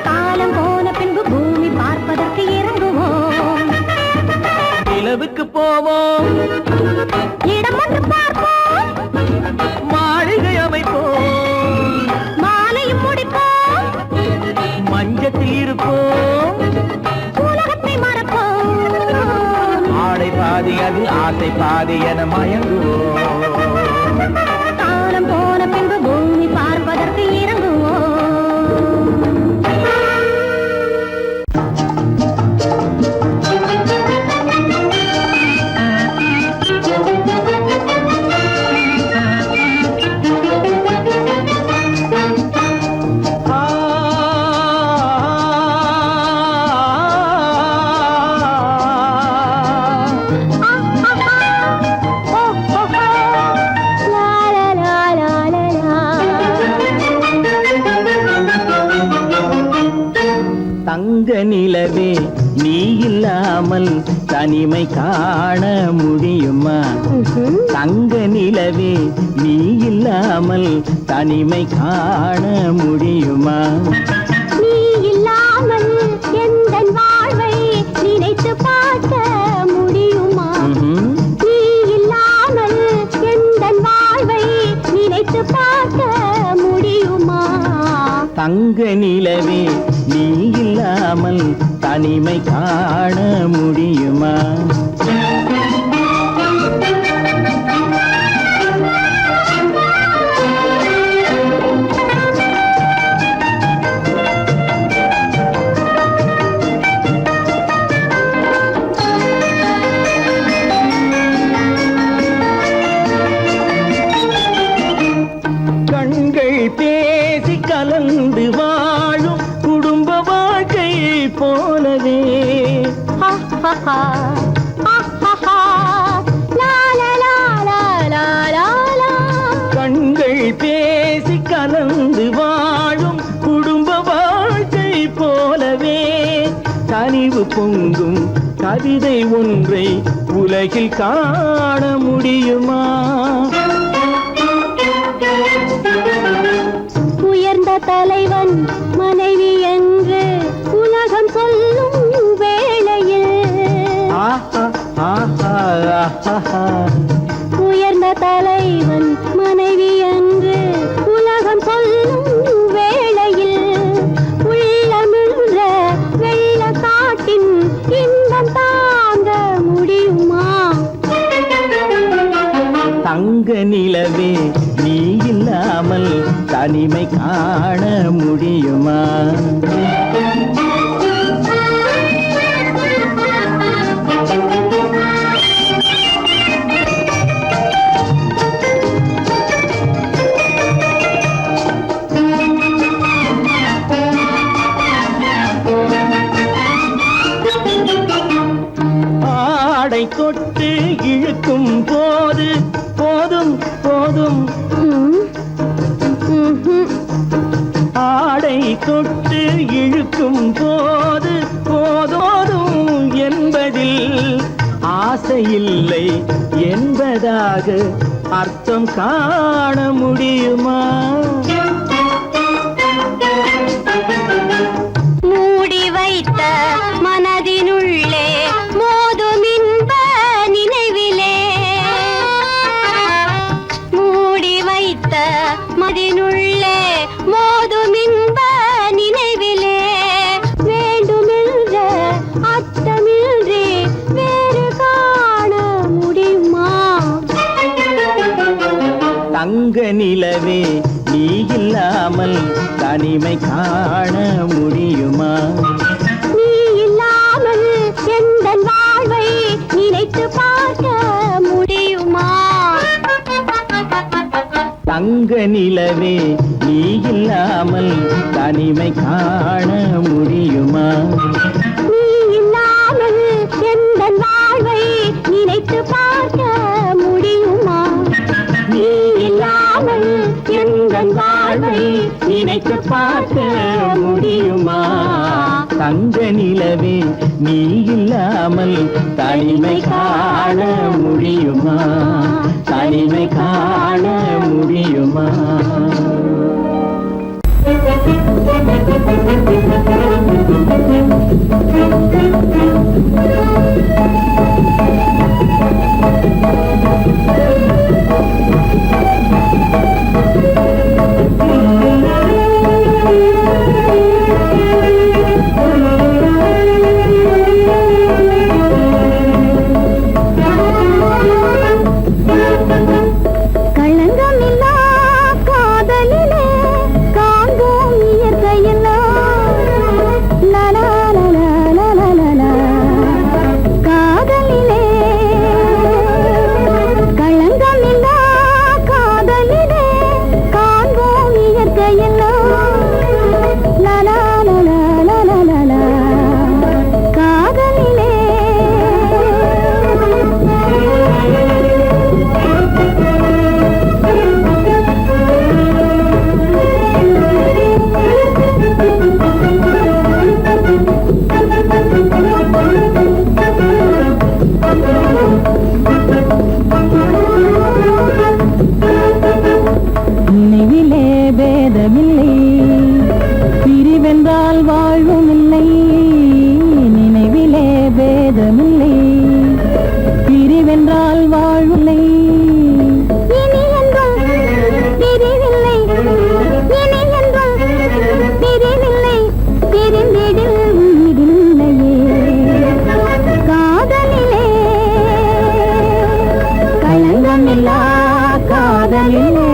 [SPEAKER 3] காலம் போன பின்பு பூமி பார்ப்பதற்கு இறங்குவோம்.
[SPEAKER 2] நிலவுக்கு போவோம்,
[SPEAKER 3] இடம் வந்து பார்ப்போம்,
[SPEAKER 2] மாளிகை அமைப்போம்,
[SPEAKER 3] மாலையும் முடிப்போம்,
[SPEAKER 2] மஞ்சத்தில் இருப்போம்,
[SPEAKER 3] உலகத்தை மறப்போம்.
[SPEAKER 2] ஆடை பாதி அதில் ஆசை பாதி என மயங்குவோம்.
[SPEAKER 3] காலம் போன பின்பு பூமி பார்ப்பதற்கு இறங்குவோம்.
[SPEAKER 2] தங்க நிலவே நீ இல்லாமல் தனிமை காண முடியுமா, தங்க நிலவே நீ இல்லாமல் தனிமை காண முடியுமா,
[SPEAKER 3] நீ இல்லாமல் எந்தன் வாழ்வை நினைத்து பார்க்க முடியுமா, நீ இல்லாமல் எந்தன் வாழ்வை நினைத்து பார்க்க முடியுமா.
[SPEAKER 2] தங்க நிலவே நீ இல்லாமல் தனிமை காண முடியுமா. கண்கள் பேசி கலந்து வாழும் குடும்ப வாழ்க்கை போலவே கண்கள் பேசி கலந்து வாழும் குடும்ப வாழ்க்கை போலவே கனிவு பொங்கும் கவிதை ஒன்றை உலகில் காண முடியுமா?
[SPEAKER 3] உயர்ந்த தலைவன் மனைவி என்று உலகம் சொல்லும் வேளையில் உயர்ந்த தலைவன் மனைவி என்று உலகம் சொல்லும் வேளையில் உள்ளமிழ்ற வெள்ள காட்டின் இன்பம் தாங்க முடியுமா?
[SPEAKER 2] தங்க நிலவே நீ இல்லாமல் தனிமை காண முடியுமா? ஆடை தொட்டு இழுக்கும் போது போதும் போதும், ஆடை தொட்டு இழுக்கும் போது போதோதும் என்பதில் ஆசையில்லை என்பதாக அர்த்தம் காண முடியுமா?
[SPEAKER 3] மூடி வைத்த மனதினுள்ளே மோதும் இன்ப நினைவிலே, மூடி வைத்த மனதினுள்ளே மோதும் இன்ப நினைவிலே வேண்டுமென்ற அர்த்தமின்றி வேறு காண முடியுமா?
[SPEAKER 2] தங்க நிலவே நீ இல்லாமல் தனிமை காண முடியுமா?
[SPEAKER 3] நீ இல்லாமல் எந்தன் வாழ்வை நினைத்து பார்க்க முடியுமா?
[SPEAKER 2] தங்க நிலவே நீ இல்லாமல் தனிமை காண முடியுமா?
[SPEAKER 3] நீ இல்லாமல் எந்தன் வாழ்வை நினைத்து பார்க்க முடியுமா?
[SPEAKER 2] நீ இல்லாமல் எந்தன் வாழ்வை நினைத்து பார்க்க முடியுமா? தங்க நிலவே நீ இல்லாமல் தனிமை காண முடியுமா? தனிமை காண முடியுமா?
[SPEAKER 3] களங்கமில்லா காதலிலே காண்போம் இயற்கையெல்லாம். லலா லலா லலா லலா. காதலிலே களங்கமில்லா காதலிலே காண்போம் இயற்கையெல்லாம். லலா லலா லலா லலா. காதலிலே
[SPEAKER 4] நினைவிலே பேதமில்லை, பிரிவென்றால் வாழ்வுமில்லை. நினைவிலே பேதமில்லை, பிரிவென்றால் வாழ்வில்லை.
[SPEAKER 3] இனி என்றும் பிரிவில்லை, இனி என்றும் பிரிவில்லை, பிரிந்திடில் உயிரில்லையே. காதலிலே களங்கமில்லா காதலிலே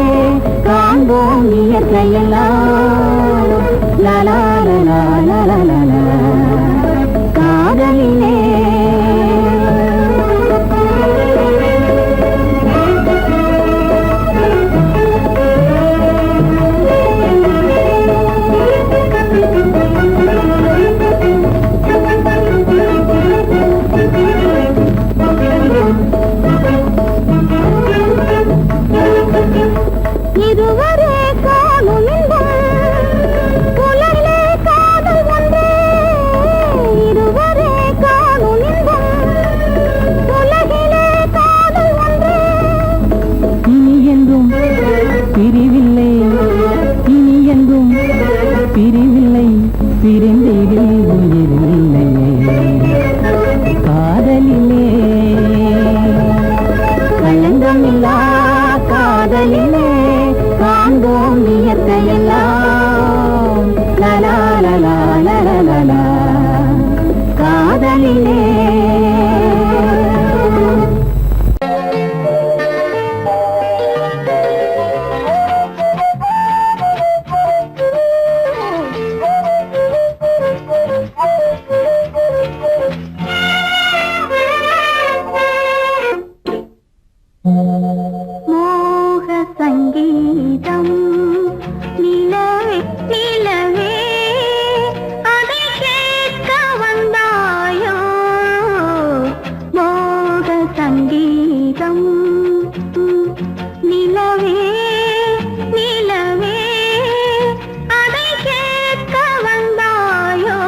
[SPEAKER 3] காண்போம் இயற்கையெல்லாம். லலா லலா லலா லலா. காதலிலே இருவரே காணும் இன்பம் மோக சங்கீதம் நிலவே நிலவே அதை கேட்க வந்தாயோ மோக சங்கீதம் நிலவே நிலவே அதை கேட்க வந்தாயோ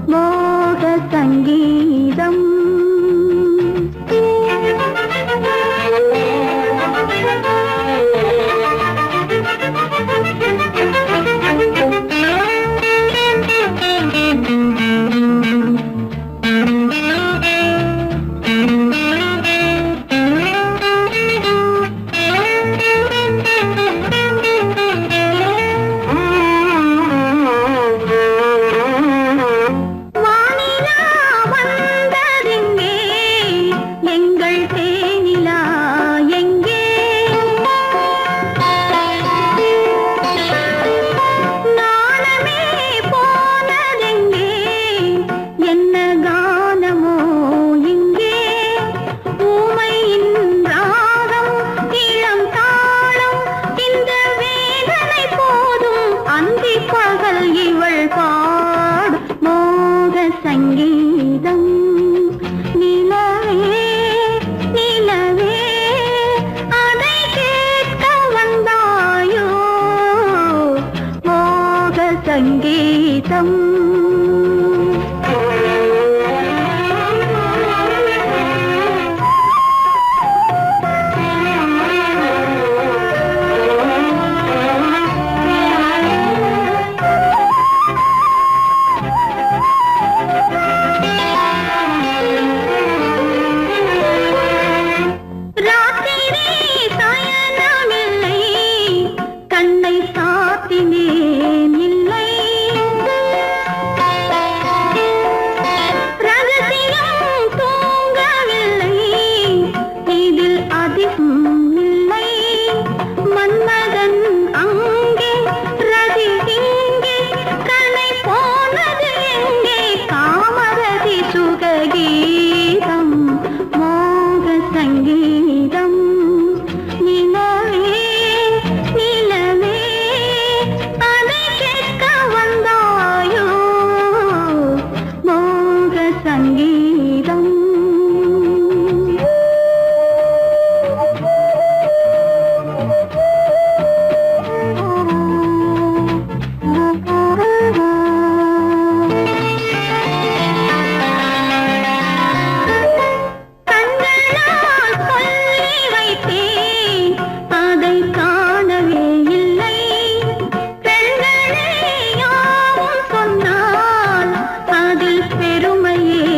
[SPEAKER 3] மோக சங்கீதம் வானிலா வந்ததெங்கே எங்கள் தேனிலா எங்கே நாணமே போனதெங்கே என்ன கானமோ இங்கே ஊமையின் ராகம் இளம் தாளம் இந்த வேதனை போதும் அந்தி பகல் இவள் பாடும் மோக சங்கீதம் நிலவே நிலவே அதை கேட்க வந்தாயோ மோக சங்கீதம் ராத்திரி சயனமில்லை கண்ணை சாத்தினேன் இல்லை ரகசியம் தூங்கவில்லை இதில் அதிகம் இல்லை மன்மதன் அங்கே ரதி இங்கே கணை போனது எங்கே காமரதி சுககீதம் மோக சங்கீதம் நிலவே நிலவே அதை கேட்க வந்தாயோ மோக சங்கீதம் கண்களால் சொல்லி வைத்தேன் அதை காணவே இல்லை பெண்களே யாவும் சொன்னால் அதில் பெருமையே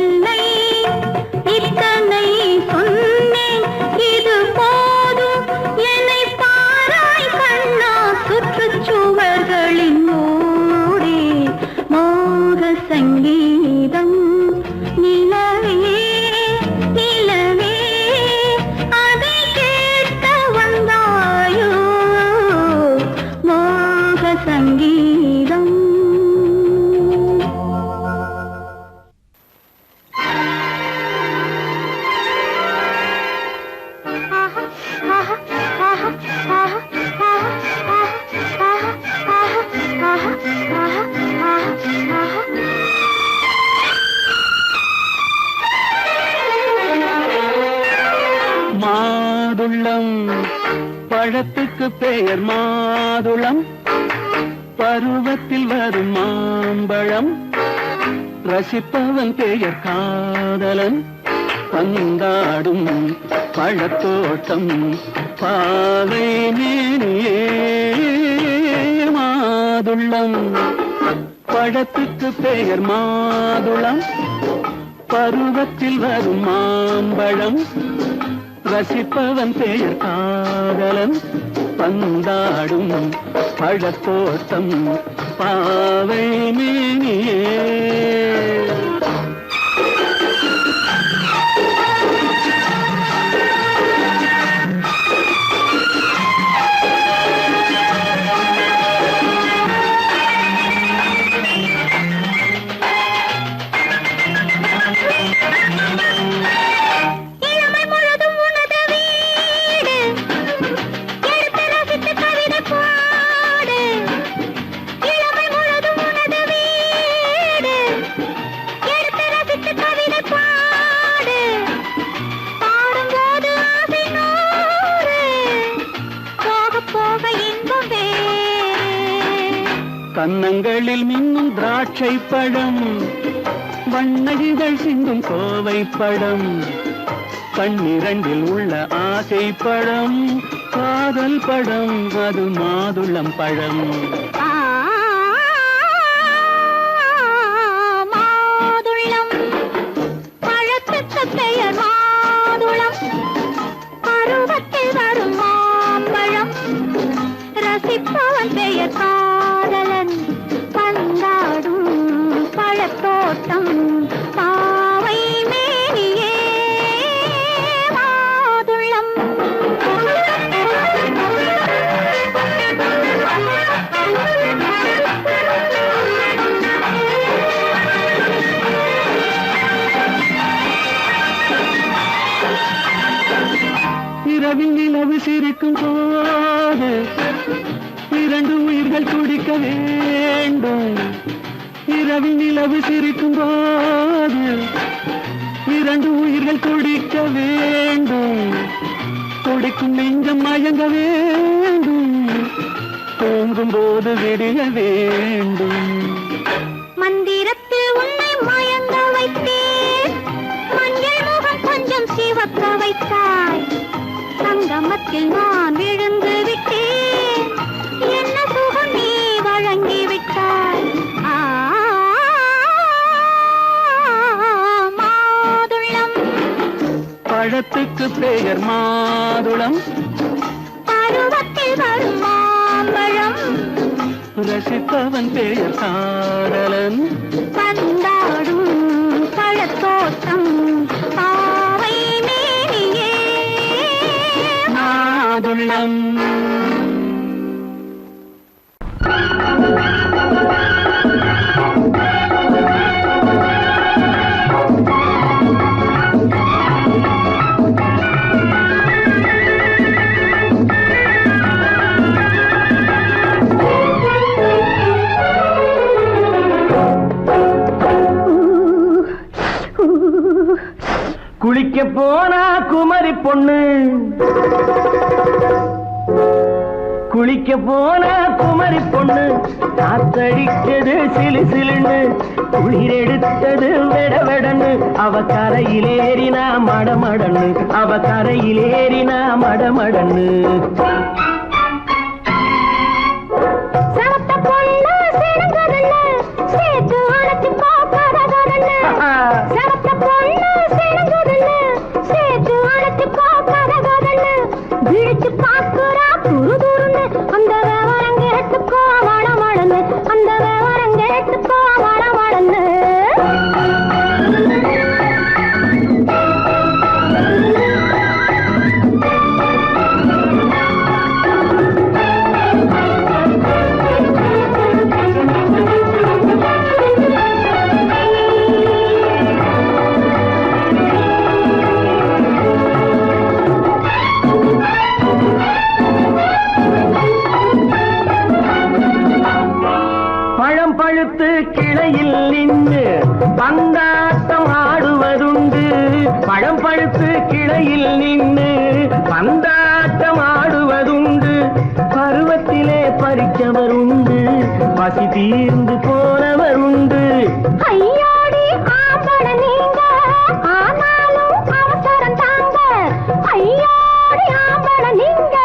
[SPEAKER 3] இல்லை இத்தனை சொன்னேன் இது போதும் என்னை பாராய் கண்ணா சுற்றுச்சுவர்களின் மூடி மோக சங்கீதம் நிலவே நிலவே அதை கேட்க வந்தாயோ மோக சங்கீதம்
[SPEAKER 2] மாதுளம் பழத்துக்கு பெயர் மாதுளம் பருவத்தில் வரும் மாம்பழம் ரசிப்பவன் பெயர் காதலன் பந்தாடும் பழத்தோட்டம் பாவை மேனியே மாதுளம் பழத்துக்கு பெயர் மாதுளம் பருவத்தில் வரும் மாம்பழம் ரசிப்பவன் பெயர் காதலன் பந்தாடும் பழத்தோட்டம் பாவை மேனியே
[SPEAKER 3] இளமை முழுதும்
[SPEAKER 2] கன்னங்களில் மின்னும் திராட்சை பழம், வண்ணகிகள் சிந்தும் கோவை பழம், கண்ணிரண்டில் உள்ள ஆசை பழம், காதல் பழம், அது மாதுளம் பழம்.
[SPEAKER 3] மாதுளம் பழத்துக்கு பெயர் மாதுளம், பருவத்தில் வரும் மாம்பழம், ரசிப்பவன் பெயர் காதலன், பந்தாடும் பழத்தோட்டம், பாவை மேனியே மாதுளம்.
[SPEAKER 2] இரவில் நிலவு சிரிக்கும் போது இரண்டு உயிர்கள் துடிக்க வேண்டும். இரவில் நிலவு சிரிக்கும் போது இரண்டு உயிர்கள் துடிக்க வேண்டும். துடிக்கும் நெஞ்சம் மயங்க வேண்டும், தூங்கும் போது விடிய வேண்டும்.
[SPEAKER 3] மந்திரத்தில் உன்னை மயங்க வைத்தேன், மஞ்சள் முகம் கொஞ்சம் சிவக்க வைத்தாய், சங்கமத்தில் நான் விழுந்து விட்டேன், என்ன சுகம் நீ வழங்கி விட்டாய். மாதுளம்
[SPEAKER 2] பழத்துக்கு பெயர் மாதுளம்,
[SPEAKER 3] பருவத்தில் வரும் மாம்பழம்,
[SPEAKER 2] ரசிப்பவன் பெயர் காதலன்,
[SPEAKER 3] பந்தாடும் பழத்தோட்டம், பாவை மேனியே
[SPEAKER 2] மாதுளம். குளிக்க போனா குமரி பொண்ணு, குளிக்க போனா குமரி பொண்ணு, காத்தடிச்சது சிலு சிலுன்னு, குளிர் எடுத்தது வெடவெடன்னு, அவ கரையிலேறினா மடமடன்னு, அவ கரையிலேறினா மடமடன்னு.
[SPEAKER 3] சவத்த பொண்ணு சிறந்ததல்ல, சேர்த்து அழைச்சு போக்காததல்ல, சவத்த பொண்ணு சிறந்ததல்ல, சேர்த்து அழைச்சு போக்காததல்ல, விழிச்சு பாக்குறா துரு துருன்னு, அந்த விவரம் கேட்டுக்கோ வடமடன்னு, அந்த விவரம் கேட்டுக்கோ வடமடன்னு.
[SPEAKER 2] பழம் பழுத்து கிளையில் நின்று பந்தாட்டம் ஆடுவதுண்டு, பழம் பழுத்து கிளையில் நின்று பந்தாட்டம் ஆடுவதுண்டு, பருவத்திலே பறிச்சவர் உண்டு, பசி தீர்ந்து போனவர் உண்டு.
[SPEAKER 3] ஐயோடி ஆம்பட நீங்க, ஆனாலும் அவசரம் தாங்க, ஐயோடி ஆம்பட நீங்க,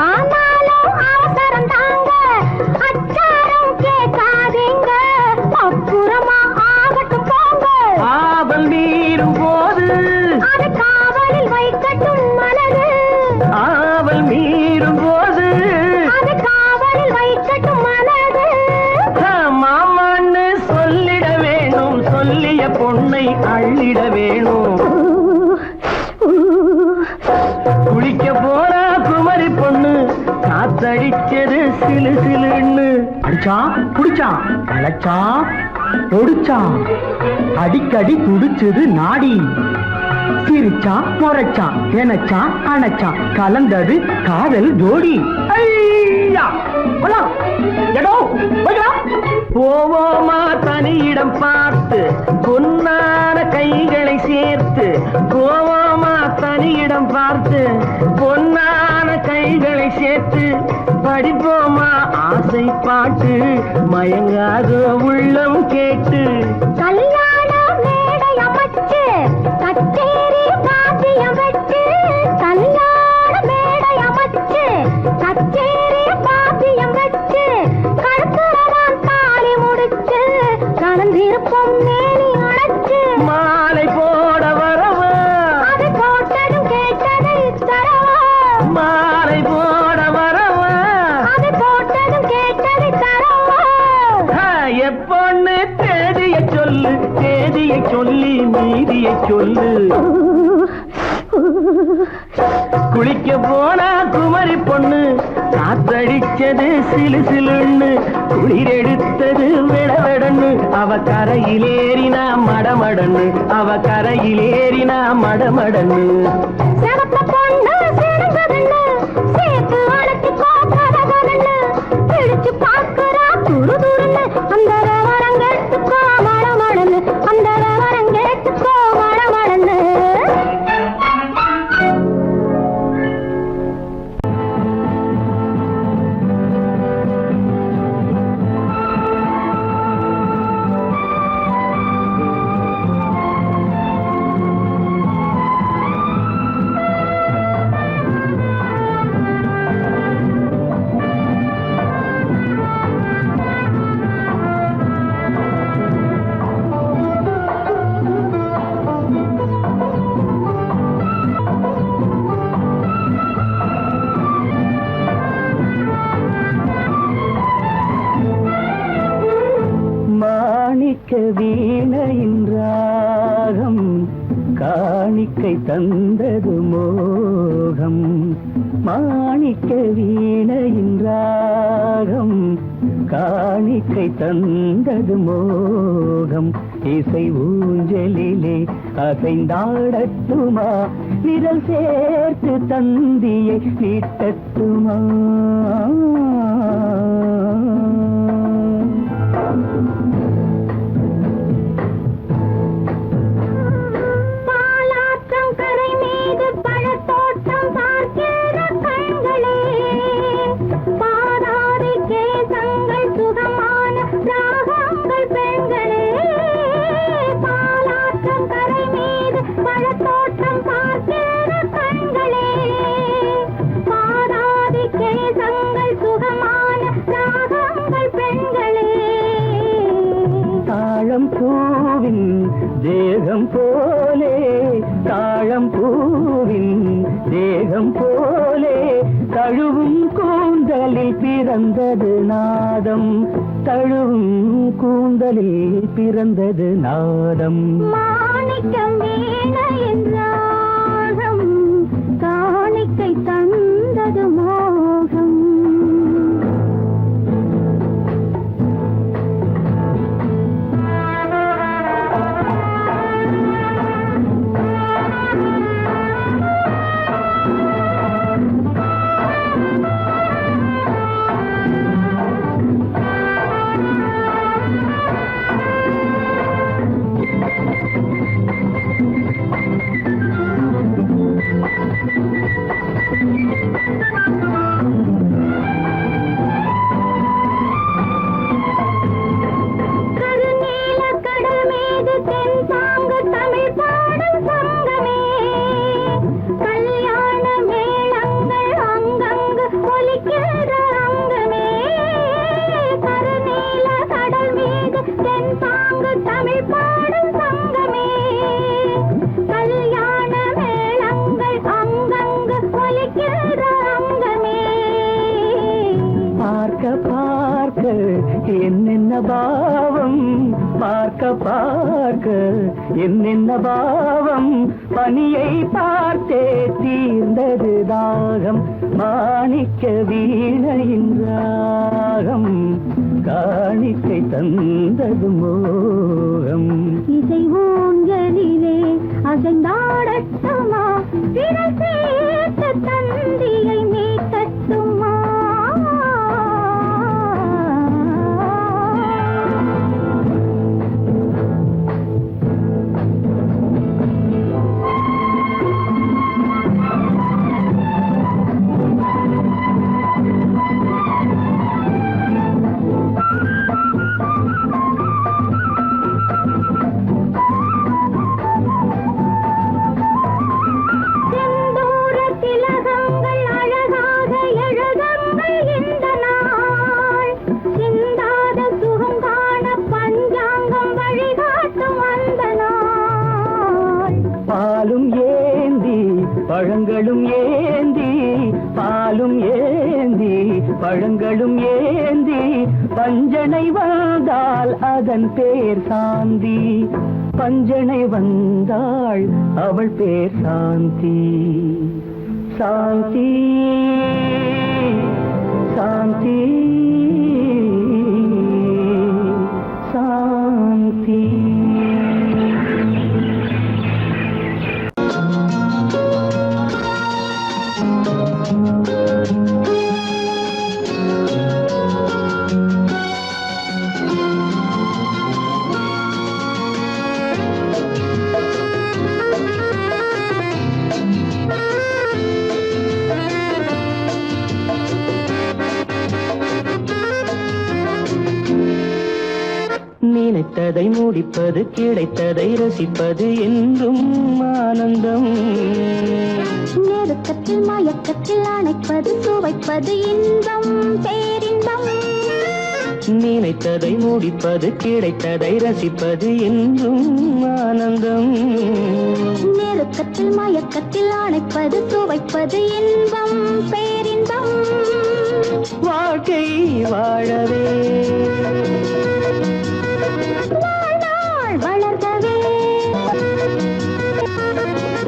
[SPEAKER 3] ஆனாலும் அவசரம் தாங்க, அச்சாரம் கேட்காதீங்க, அப்புறமா ஆகட்டும் போங்க.
[SPEAKER 2] ஆவல் மீறும் போது
[SPEAKER 3] அது காவலில் வைக்கட்டும் மனது,
[SPEAKER 2] ஆவல் மீறும் போது
[SPEAKER 3] அது காவலில் வைக்கட்டும் மனது.
[SPEAKER 2] மாமான்னு சொல்லிட வேணும், சொல்லிய பொண்ணை அள்ளிட வேணும். குளிக்க போனா குமரி பொண்ணு, காத்தடிச்சது சிலு சிலுன்னு, அடிச்சான் புடிச்சான் அழைச்சான் ஒடிச்சான், அடிக்கடி துடிச்சது நாடி, சிரிச்சான் முறைச்சான் எனச்சான் அணைச்சான், கலந்தது காதல் ஜோடி. ஐயா போவோமா தனியிடம் பார்த்து பொன்னான கைகளை சேர்த்து போவோமா தனியிடம் பார்த்து பொன்னான கைகளை சேர்த்து படிப்போமா ஆசை பாட்டு மயங்காத உள்ளம் கேட்டு
[SPEAKER 3] கல்யாண மேடை அமைச்சு கச்சேரி வாத்தியம் வச்சு கல்யாண மேடை அமைச்சு கச்சேரி வாத்தியம் வச்சு கருத்துறவான் தாலி முடிச்சு கலந்திருப்போம் மேனி அணைச்சு
[SPEAKER 2] மாலை போட வரவா
[SPEAKER 3] அது போட்டதும் கேட்டதை தரவா
[SPEAKER 2] மாலை போட வரவா
[SPEAKER 3] அது போட்டதும் கேட்டதை தரவா
[SPEAKER 2] எப்பொண்ணு தேதியை சொல்லு தேதியை சொல்லி நீதியை சொல்லு குளிக்க போனா குமரி பொண்ணு காத்தடிச்சது சிலு சிலுன்னு குளிர் எடுத்தது விடவெடன்னு அவ கரையிலேறினா மடமடன்னு அவ கரையிலேறினா மடமடன்னு
[SPEAKER 3] சிறப்ப பொண்ணு சிறந்ததுன்னு சேர்த்து அழைச்சு கோப்பதகன்னு பிடிச்சு பார்க்கறா துரு துருன்னு அந்த வரங்கெட்டுக்கோ மடமடன்னு அந்த வரங்கெட்டுக்கோ மடமடன்னு
[SPEAKER 2] மாணிக்க வீணையின் ராகம் காணிக்கை தந்தது மோகம் மாணிக்க வீணையின் ராகம் காணிக்கை தந்தது மோகம் இசை ஊஞ்சலிலே அசைந்தாடட்டுமா விரல் சேர்த்து தந்தியை நீட்டட்டுமா
[SPEAKER 3] பாலாற்றம் கரை மீது பழத்தோட்டம் பார்க்கிற கண்களே பாதாதி கேசங்கள் சுகமான ராகங்கள் பெண்களே பாலாற்றம் கரை மீது பழத்தோட்டம் பார்க்கிற கண்களே பாதாதி கேசங்கள் சுகமான ராகங்கள் பெண்களே
[SPEAKER 2] தாழம் பூவின் தேகம் போலே தாழம் பூவின் தேகம் போலே தழுவும் கூந்தலில் பிறந்தது நாதம் தழுவும் கூந்தலில் பிறந்தது நாதம்
[SPEAKER 3] மாணிக்கம் வீணையின் ராகம் காணிக்கை தந்தது மோகம் கருநீல கடல் மீது தென்பாங்கு தமிழ் பாடும் சங்கமே கல்யாண மேளங்கள் அங்கங்கு ஒலிக்கிற அங்கமே கருநீல கடல் மீது தென்பாங்கு தமிழ் பாடும் சங்கமே கல்யாண மேளங்கள் அங்கங்கு ஒலிக்கிற அங்கமே
[SPEAKER 2] பார்க்க பார்க்க என்னென்ன பாவம் பார்க்க பார்க்க என்னென்ன பாவம் பனியை பார்த்தே தீர்ந்தது தாகம் மாணிக்க வீணையின் ராகம் காணிக்கை தந்தது மோகம்
[SPEAKER 3] இசை ஊஞ்சலிலே அசைந்தாடட்டுமா விரல் சேர்த்து தந்தியை மீட்டட்டுமா
[SPEAKER 2] பழங்களும் ஏந்தி பாலும் ஏந்தி பழங்களும் ஏந்தி பஞ்சனை வந்தால் அதன் பேர் சாந்தி. பஞ்சனை வந்தாள் அவள் பேர் சாந்தி. சாந்தி சாந்தி சாந்தி. நினைத்ததை முடிப்பது கிடைத்ததை ரசிப்பது என்றும் ஆனந்தம்.
[SPEAKER 3] நெருக்கத்தில் மயக்கத்தில் அணைப்பது சுவைப்பது இன்பம் பேரின்பம்.
[SPEAKER 2] நினைத்ததை முடிப்பது கிடைத்ததை ரசிப்பது என்றும் ஆனந்தம்.
[SPEAKER 3] நெருக்கத்தில் மயக்கத்தில் அணைப்பது சுவைப்பது இன்பம் பேரின்பம்.
[SPEAKER 2] வாழ்க்கை வாழவே
[SPEAKER 3] வளர்கவே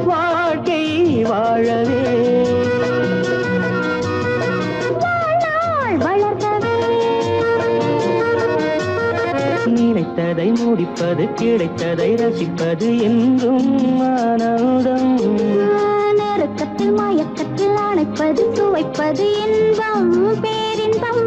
[SPEAKER 2] வாழ்க்கை வாழவே
[SPEAKER 3] வளர்கவே.
[SPEAKER 2] நினைத்ததை முடிப்பது கிடைத்ததை ரசிப்பது என்றும் ஆனந்தம்.
[SPEAKER 3] நெருக்கத்தில் மயக்கத்தில் அணைப்பது சுவைப்பது இன்பம் பேரின்பம்.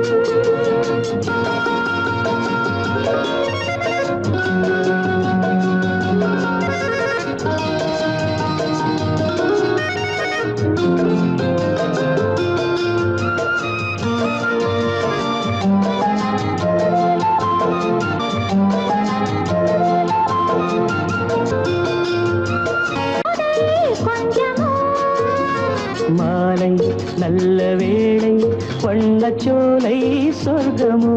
[SPEAKER 2] மாலை நல்ல வேளை வண்ணச்சோலை சொர்க்கமோ.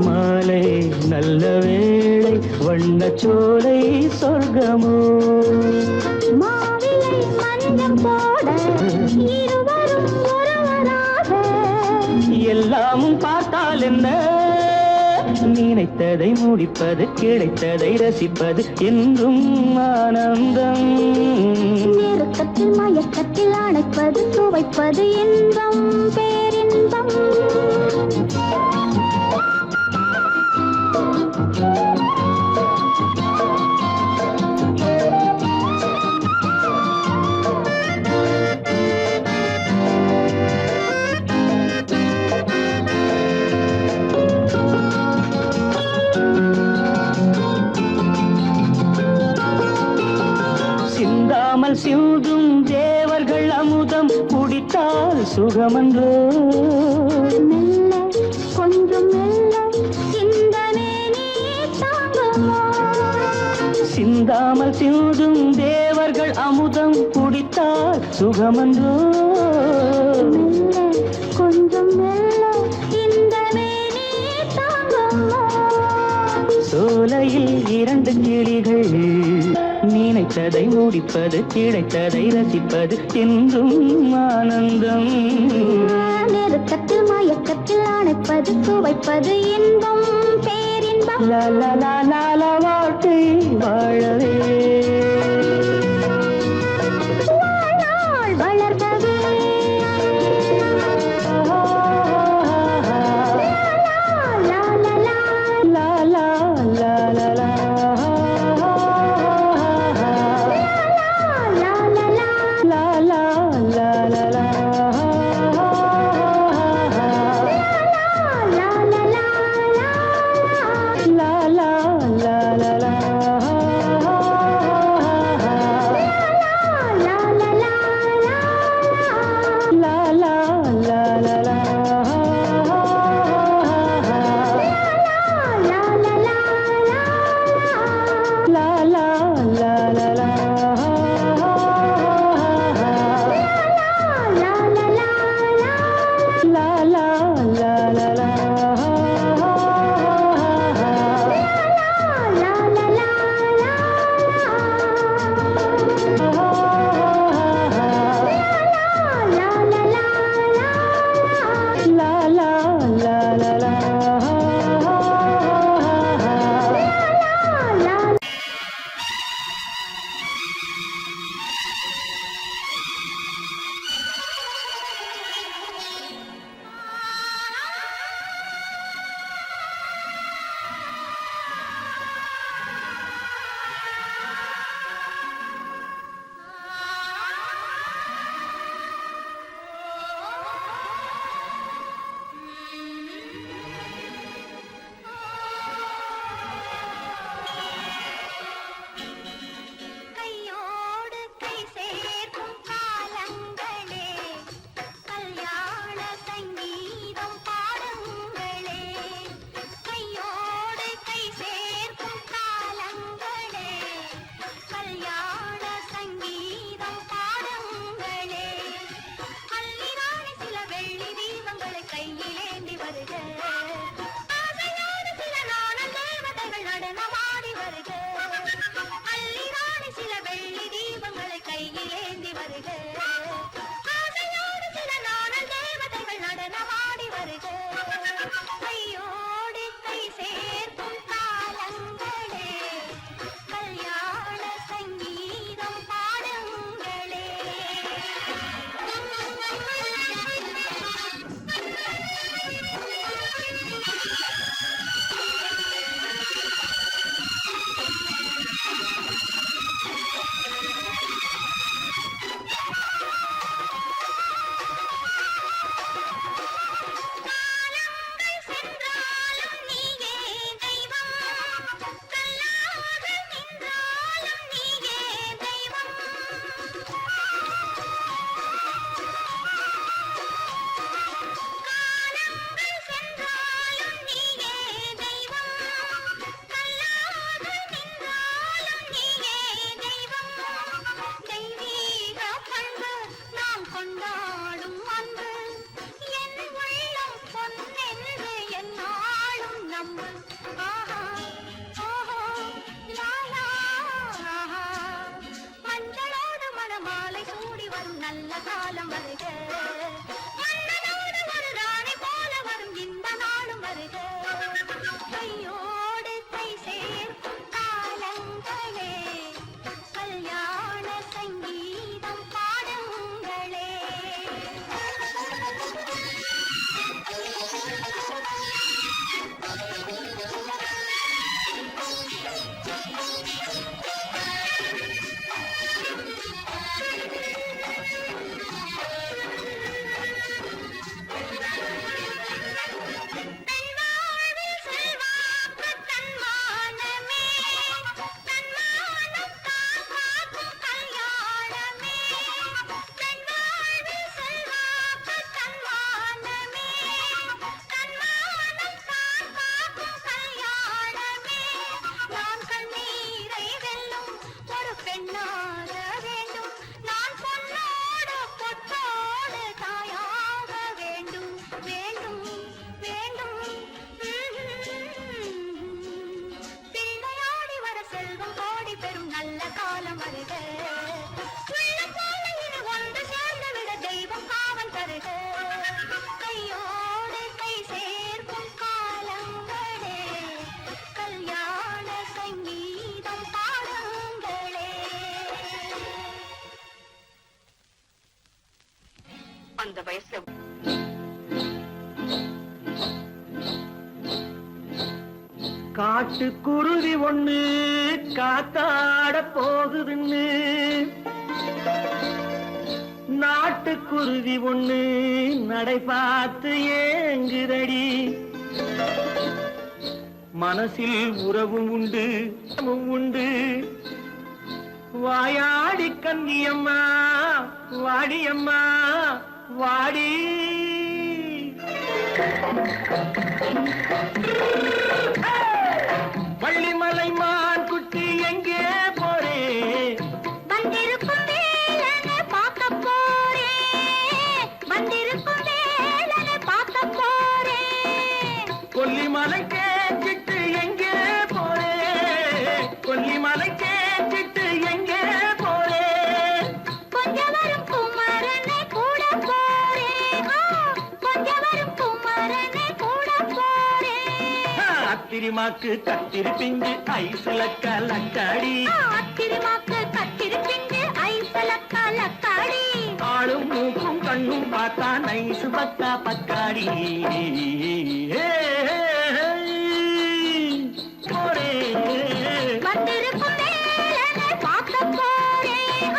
[SPEAKER 2] மாலை நல்ல வேளை வண்ணச்சோலை சொர்க்கமோ.
[SPEAKER 3] மாவிலை மஞ்சம் போட இருவரும் ஒருவராக
[SPEAKER 2] எல்லாமும் பார்த்தால் என்ன. நினைத்ததை முடிப்பது கிடைத்ததை ரசிப்பது என்றும் ஆனந்தம்.
[SPEAKER 3] நெருக்கத்தில் மயக்கத்தில் அணைப்பது சுவைப்பது இன்பம் பேரின்பம்.
[SPEAKER 2] சிந்தாமல் சிந்தும் தேவர்கள் அமுதம் குடித்தால் சுகமன்றோ.
[SPEAKER 3] மெல்ல கொஞ்சம் மெல்ல சிந்தனே நீ தாங்குமோ.
[SPEAKER 2] சிந்தாமல் சிந்தும் தேவர்கள் அமுதம் குடித்தால் சுகமன்றோ.
[SPEAKER 3] மெல்ல கொஞ்சம் மெல்ல சிந்தனே நீ தாங்குமோ.
[SPEAKER 2] சோலையில் இரண்டு கிளிகள் நினைத்ததை முடிப்பது கிடைத்ததை ரசிப்பது என்றும் ஆனந்தம்.
[SPEAKER 3] நெருக்கத்தில் மயக்கத்தில் அணைப்பது சுவைப்பது இன்பம் பேரின்பம்.
[SPEAKER 2] லால வாழ்க்கை வாழவே
[SPEAKER 3] வாழ்நாள் வளர்கவே வருக அள்ளிராணி சில வெள்ளி தீபங்களை கையில் ஏந்தி வருக ஆசையோடு சில நாணல் தேவதைகள் நடனமாடி வருக கையோடு கை சேர்க்கும் காலங்களே கல்யாண சங்கீதம் பாடுங்களே நல்ல காலம் வருக மன்னனோடு ஒரு ராணி போல வரும் இந்த நாளும் வருக கையோடு கை சேர்க்கும் காலங்களே கல்யாண சங்கீதம் பாடுங்களே கையோடு கை சேர்க்கும் காலங்களே கல்யாண சங்கீதம் பாடுங்களே அந்த வயசுல
[SPEAKER 2] காட்டுக்குருவி ஒண்ணு காத்தாட போகுதுன்னு நாட்டுக்குருவி ஒண்ணு நடை பார்த்து ஏங்குதடி மனசில் உறவும் உண்டு உண்டு வாயாடி கன்னியம்மா வாடியம்மா வாடி வள்ளிமலை மான் குட்டி எங்கே போறே
[SPEAKER 3] வந்திருக்கும் வேலனை பார்க்க போறேன் வந்திருக்கும் வேலனை பார்க்க போறேன்
[SPEAKER 2] கொல்லிமலை கேச்சிட்டு எங்கே போறே கொல்லிமலை கேச்சிட்டு எங்கே போறே
[SPEAKER 3] கொஞ்சம் வரும் குமரனை கூட போறேன் கொஞ்சம் வரும் குமரனை கூட போறேன்
[SPEAKER 2] அத்திரிமாக்கு கத்திருப்பிஞ்சு ஐசுல கலக்காடி
[SPEAKER 3] அத்திரிமாக்கு கத்திருப்பிஞ்சு ஐசுல கலக்காடி
[SPEAKER 2] ஆளும் மூக்கும் கண்ணும் பார்த்தா நைசு பக்கா பக்காடி போரே
[SPEAKER 3] வந்திருக்கும் வேலனை பார்க்க போறேன்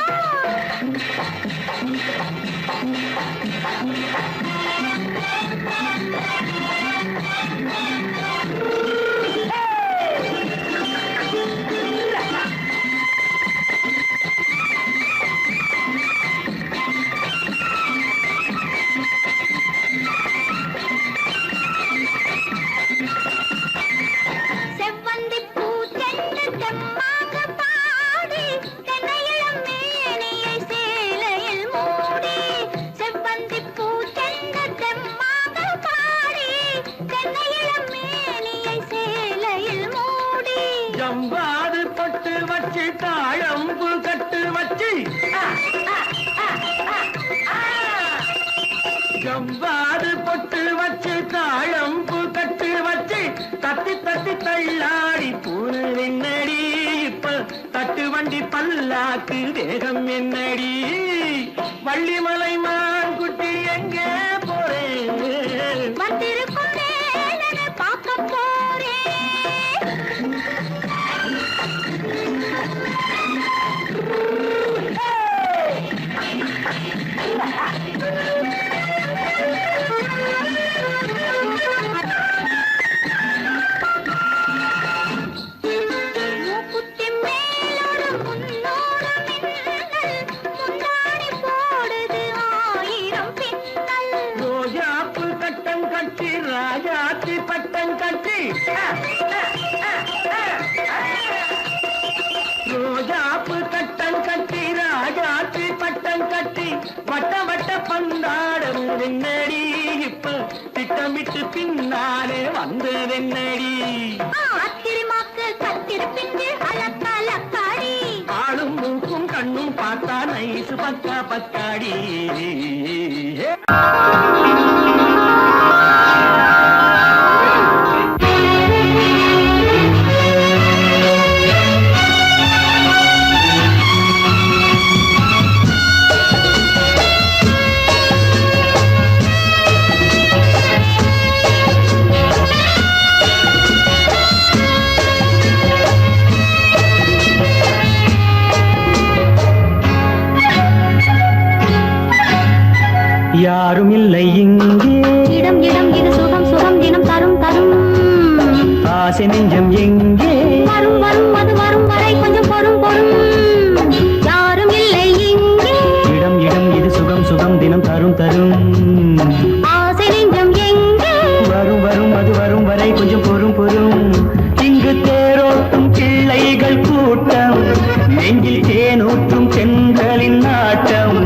[SPEAKER 2] ஜம்பாது பொட்டு வச்சு தாழம்பு கட்டு வச்சு ஜம்பாது பொட்டு வச்சு தாழம்பு கட்டு வச்சு தட்டி தட்டி தள்ளாடி பூனு என்னடி இப்ப தட்டு வண்டி பல்லாக்கு வேகம் என்னடி வள்ளிமலை மான் குட்டி எங்கே போறேன்
[SPEAKER 3] வந்திருக்கும் வேலனை பார்க்க போறேன். மூக்குத்தி மேலோடு முன்னோடு மின்னல், முந்தாடி போடுது 1000 பின்னல்.
[SPEAKER 2] ரோஜாப்பு கட்டம் கட்டி ராஜாத்தி பட்டம் கட்டி ரோஜாப்பு கட்டம் கட்டி ராஜாத்தி பட்டம் கட்டி வட்ட வட்ட பந்தாடம் வெண்ணடி இப்ப திட்டமிட்டு பின்னாலே வந்து வெண்ணடி
[SPEAKER 3] ஆத்திரமாக்கு கத்திருப்பிட்டு அலக்காடி
[SPEAKER 2] ஆளும் மூக்கும் கண்ணும் பார்த்தா நைசு பக்கா பக்காடி யாரும் இல்லை இங்கே
[SPEAKER 3] இடம் இடம் இது சுகம் சுகம் தினம் தரும் தரும்
[SPEAKER 2] ஆசை நெஞ்சம் எங்கே
[SPEAKER 3] வரும் வரும் அது வரும் வரை கொஞ்சம் பொறும் பொறும் யாரும் இல்லை இங்கே
[SPEAKER 2] இடம் இடம் இது சுகம் சுகம் தினம் தரும் தரும்
[SPEAKER 3] ஆசை நெஞ்சம் எங்கே
[SPEAKER 2] வரும் வரும் அது வரும் வரை கொஞ்சம் பொறும் பொறும் இங்கு தேரோட்டும் பிள்ளைகள் கூட்டம் நெஞ்சில் தேனூற்றும் பெண்களின் நாட்டம்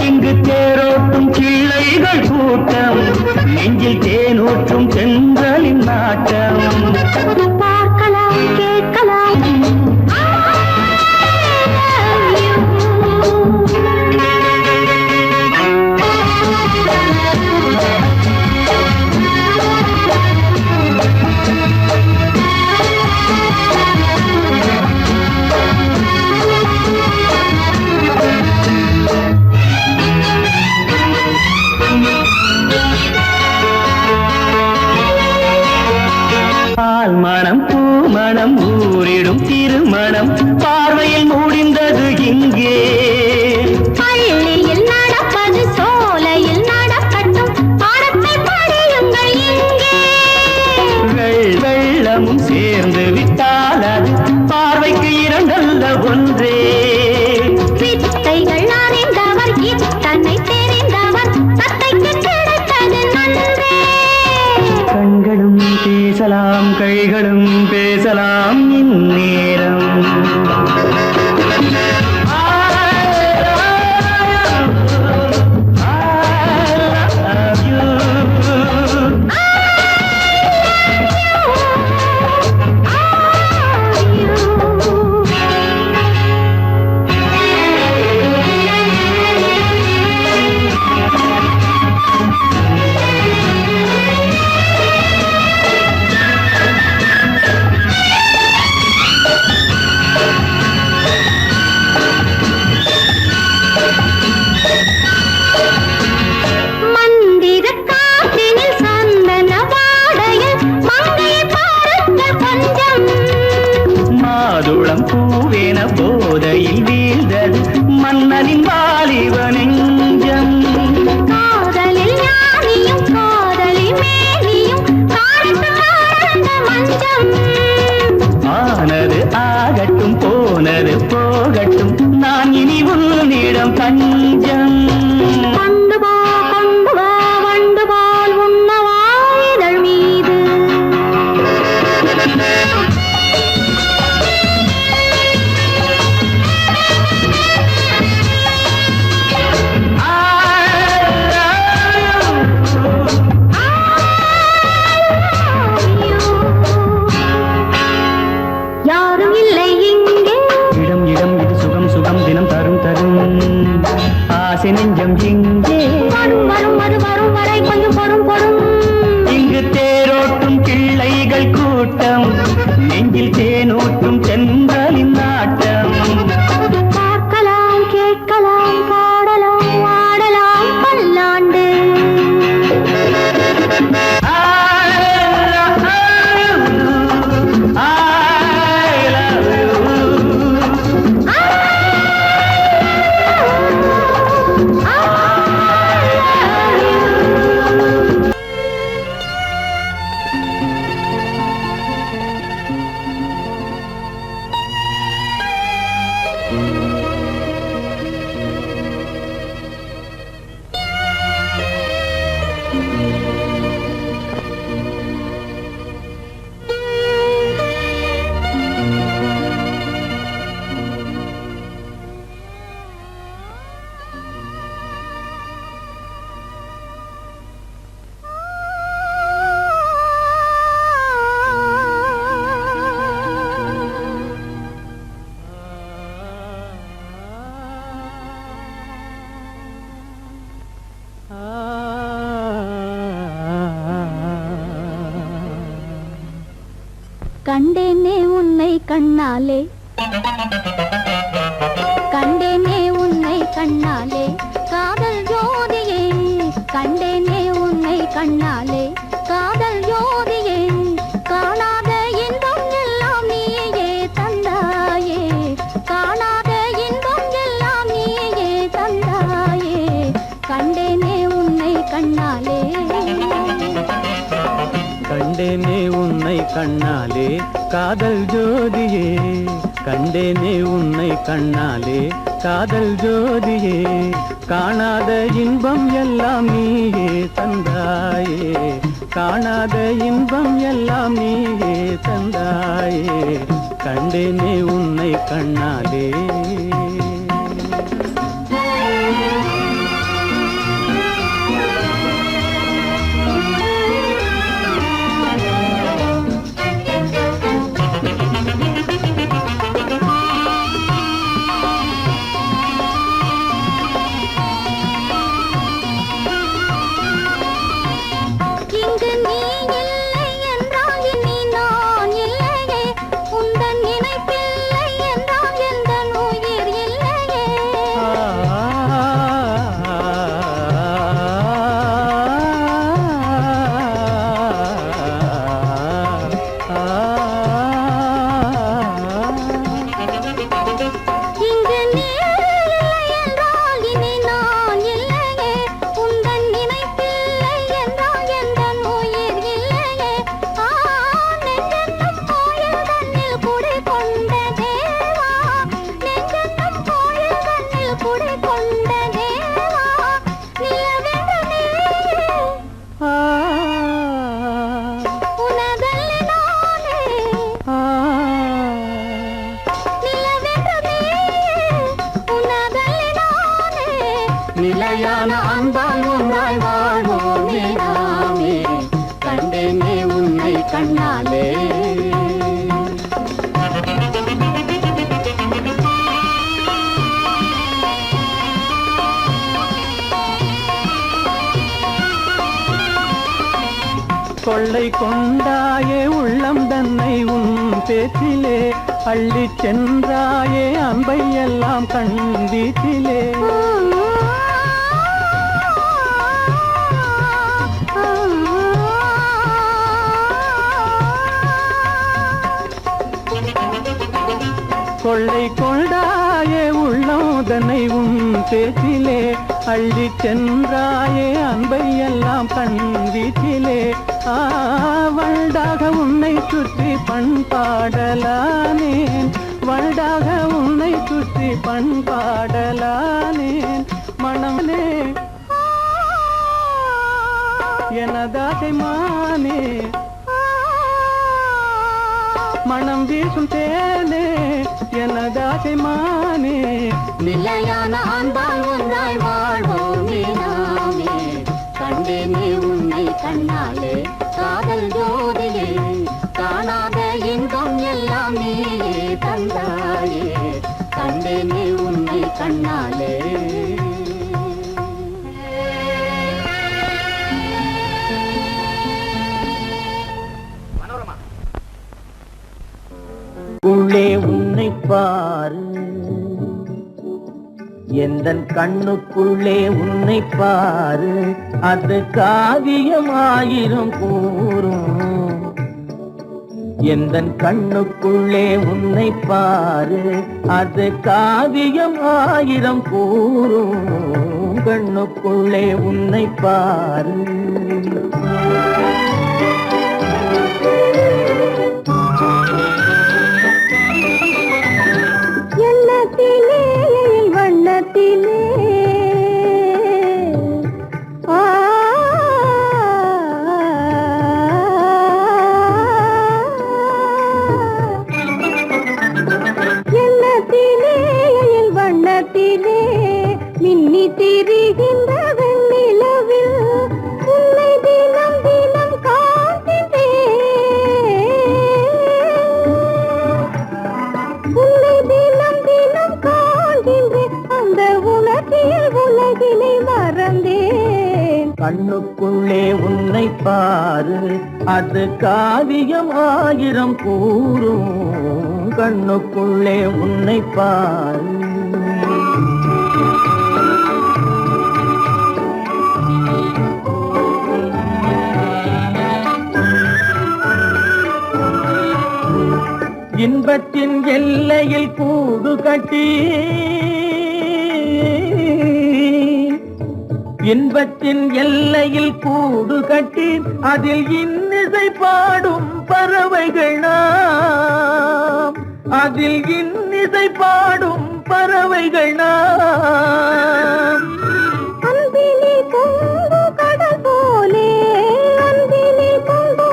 [SPEAKER 2] இங்கு தேரோட்டும் பிள்ளைகள் கூட்டம் நெஞ்சில் தேனூற்றும் பெண்களின் நாட்டம்
[SPEAKER 3] பார்க்கலாம் கேட்கலாம்
[SPEAKER 2] பால் மணம் பூ மணம் ஊரிடும் திருமணம் பார்வையில் முடிந்தது இங்கே
[SPEAKER 3] பள்ளியில் நடப்பது சோலையில் நடக்கட்டும் பாடத்தை படியுங்கள் இங்கே
[SPEAKER 2] வெள்ளமும் சேர்ந்து விட்டால் அது பார்வைக்கு இரண்டல்ல ஒன்றே
[SPEAKER 3] வித்தைகள் அறிந்தவர் இத்தனை தெரிந்தவர் தத்தைக்கு கிடைத்தது நன்றே
[SPEAKER 2] கண்களும் பேசலாம் கைகளும் பேசலாம் இந்நேரம்
[SPEAKER 3] மந்திர காற்றினில் சந்தன வாடையில் மங்கையை பாருங்கள் கொஞ்சம்
[SPEAKER 2] மாதுளம் பூவேன போதையில் வீழ்ந்தது மன்னனின் வாலிப நெஞ்சம்
[SPEAKER 3] காதலில் ஞானியும் காதலி மேனியும் காணித்து ஆழ்ந்த மஞ்சம்
[SPEAKER 2] ஆனது ஆகட்டும் போனது போகட்டும் நான் இனி உன்னிடம் பஞ்சம்
[SPEAKER 3] கொண்டு வா வண்டு போல் உண்ணவா இதழ் மீது யாரும்
[SPEAKER 2] ஆசை நெஞ்சம் இங்கே
[SPEAKER 3] வரும் வரும் அது வரும் வரை கொஞ்சம் பொறும் பொறும்.
[SPEAKER 2] இங்கு தேரோட்டும் பிள்ளைகள் கூட்டம், நெஞ்சில் தேனூட்டும் சென்றலின் நாட்டம்.
[SPEAKER 3] பார்க்கலாம் கேட்கலாம் பாடலாம் ஆடலாம் பல்லாண்டு. கண்டேனே உன்னை கண்ணாலே, கண்டேனே உன்னை கண்ணாலே காதல் ஜோதியே. கண்டேனே உன்னை கண்ணாலே காதல் ஜோதியே. காணாத இன்பம் எல்லாம் நீயே தந்தாயே, காணாத இன்பம் எல்லாம் நீயே தந்தாயே. கண்டேனே உன்னை கண்ணாலே,
[SPEAKER 2] கண்டேனே உன்னை கண்ணாலே காதல் ஜோதியே. கண்டேனே உன்னை கண்ணாலே காதல் ஜோதியே. காணாத இன்பம் எல்லாம் நீயே தந்தாயே, காணாத இன்பம் எல்லாம் நீயே தந்தாயே. கண்டேனே உன்னை கண்ணாலே.
[SPEAKER 3] இங்கு நீ இல்லை என்றால் இனி நான் இல்லையே. உந்தன் நினைப்பில்லை என்றால் எந்தன் உயிர் இல்லையே. இங்கு நீ இல்லை என்றால் இனி நான் இல்லையே. உந்தன் நினைப்பில்லை என்றால் எந்தன் உயிர் இல்லையே. நெஞ்சென்னும் கோயில் தன்னில் குடி கொண்ட தேவா, நெஞ்சென்னும் கோயில் தன்னில் குடி கொண்ட தேவா. நிலவென்று நீயே உனதல்லி நானே, நிலவென்று நீயே உனதல்லி நானே.
[SPEAKER 2] நிலையான அன்பால் ஒன்றாய் வாழ்வோமே நாமே. கண்டேனே உன்னை கண்ணாலே. கொள்ளை கொண்டாயே உள்ளம் தன்னை உன் பேச்சிலே, அள்ளிச் சென்றாயே அன்பை எல்லாம் கண் வீட்டிலே. கொள்ளை கொண்டாயே உள்ளம் தன்னை உன் பேச்சிலே, அள்ளிச் சென்றாயே அன்பை எல்லாம் கண் வீட்டிலே. வண்டாக உன்னை சுற்றி பண்பாடலானேன், வண்டாக உன்னை சுற்றி பண்பாடலானேன். மனமே எனதாசை மானே, மனம் வீசும் தேனே எனதாசை மானே. நிலையான அன்பால் ஒன்றாய் வாழ்வோமே நாமே. கண்டேனே உன்னை கண்ணாலே காதல் ஜோதியே. காணாத இன்பம் எல்லாம் நீயே தந்தாயே. கண்டேனே உன்னை கண்ணாலே. உள்ளே உன்னை பாரு எந்தன் கண்ணுக்குள்ளே உன்னை பாரு அது காவியமாயிரம் கூறும் எந்தன் கண்ணுக்குள்ளே உன்னை பாரு அது காவியமாயிரம் கூறும் கண்ணுக்குள்ளே உன்னை பாரு
[SPEAKER 3] எண்ணத்திலே வண்ணத்திலே எண்ணத்திலே வண்ணத்திலே மின்னி திரிகின்ற வெண்ணிலவில் உன்னை தினம் தினம் காண்கின்றேன் உன்னை தினம் தினம் காண்கின்றேன் அந்த உலகில் உலகினை மறந்தேன்
[SPEAKER 2] கண்ணுக்குள்ளே உன்னை பாரு அது காவியமாயிரம் கூறும் கண்ணுக்குள்ளே உன்னை பாரு இன்பத்தின் எல்லையில் கூடு கட்டி இன்பத்தின் எல்லையில் கூடு கட்டி அதில் இன்னிசை பாடும் பறவைகள் நாம் அதில் இன்னிசை பாடும் பறவைகள் நாம்
[SPEAKER 3] அன்பிலே பொங்கு கடல் போலே அன்பிலே பொங்கு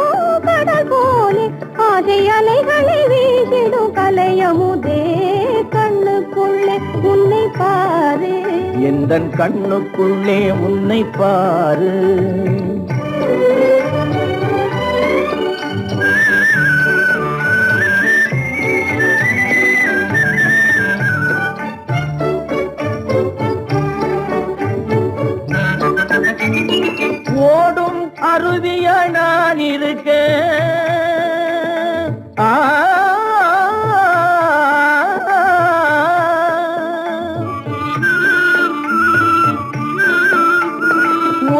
[SPEAKER 3] கடல் போலே ஆசை அலைகளை வீசிடும் கலையமுதே கண்ணுக்குள்ளே உன்னை பாரு
[SPEAKER 2] எந்தன் கண்ணுக்குள்ளே உன்னை பாரு ஓடும் அருவியா நான் இருக்க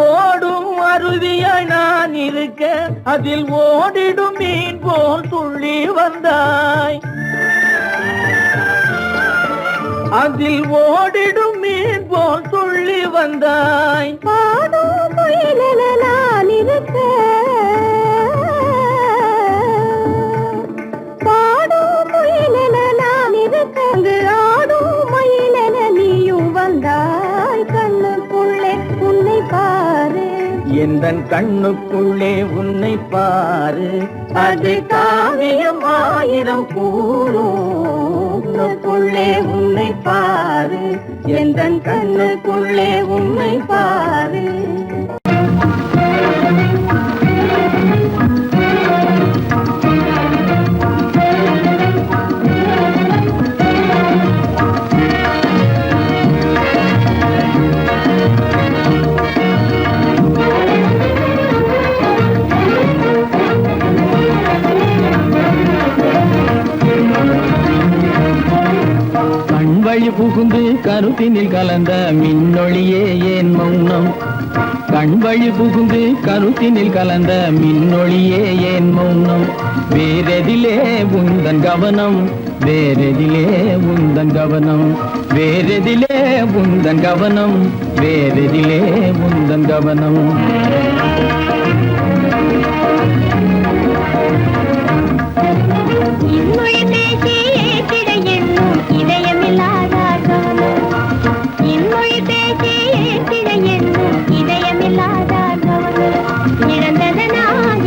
[SPEAKER 2] ஓடும் அருவியா நான் இருக்க அதில் ஓடிடும் மீன் போல் துள்ளி வந்தாய் அதில் ஓடிடும் மீன் போல் துள்ளி வந்தாய்
[SPEAKER 3] பாடும் முயலென நான் இருக்க பாடும் முயலென நான் இருக்க அங்கு ஆடும் மயிலென நீயும் வந்தாய் கண்ணுக்குள்ளே உன்னை பாரு
[SPEAKER 2] எந்தன் கண்ணுக்குள்ளே உன்னை பாரு அது காவியம் ஆயிரம் கூறுக்குள்ளே உன்னை பாரு எந்தன் கண்ணுக்குள்ளே உன்னை பாரு கண்வழி புகுந்து கருத்தினில் கலந்த மின்னொளியே ஏன் மௌனம் கண்வழி புகுந்து கருத்தினில் கலந்த மின்னொளியே ஏன் மௌனம் வேறெதிலே உந்தன் கவனம் வேறெதிலே உந்தன் கவனம் வேறெதிலே உந்தன் கவனம் வேறெதிலே உந்தன் கவனம்
[SPEAKER 3] இன்மொழி பேசி ஏற்றிட எண்ணும் இதயமில்லாதார் கவனம் இன்மொழி பேசி ஏற்றிட எண்ணும் இதயமில்லாதார் கவனம் இழந்ததனா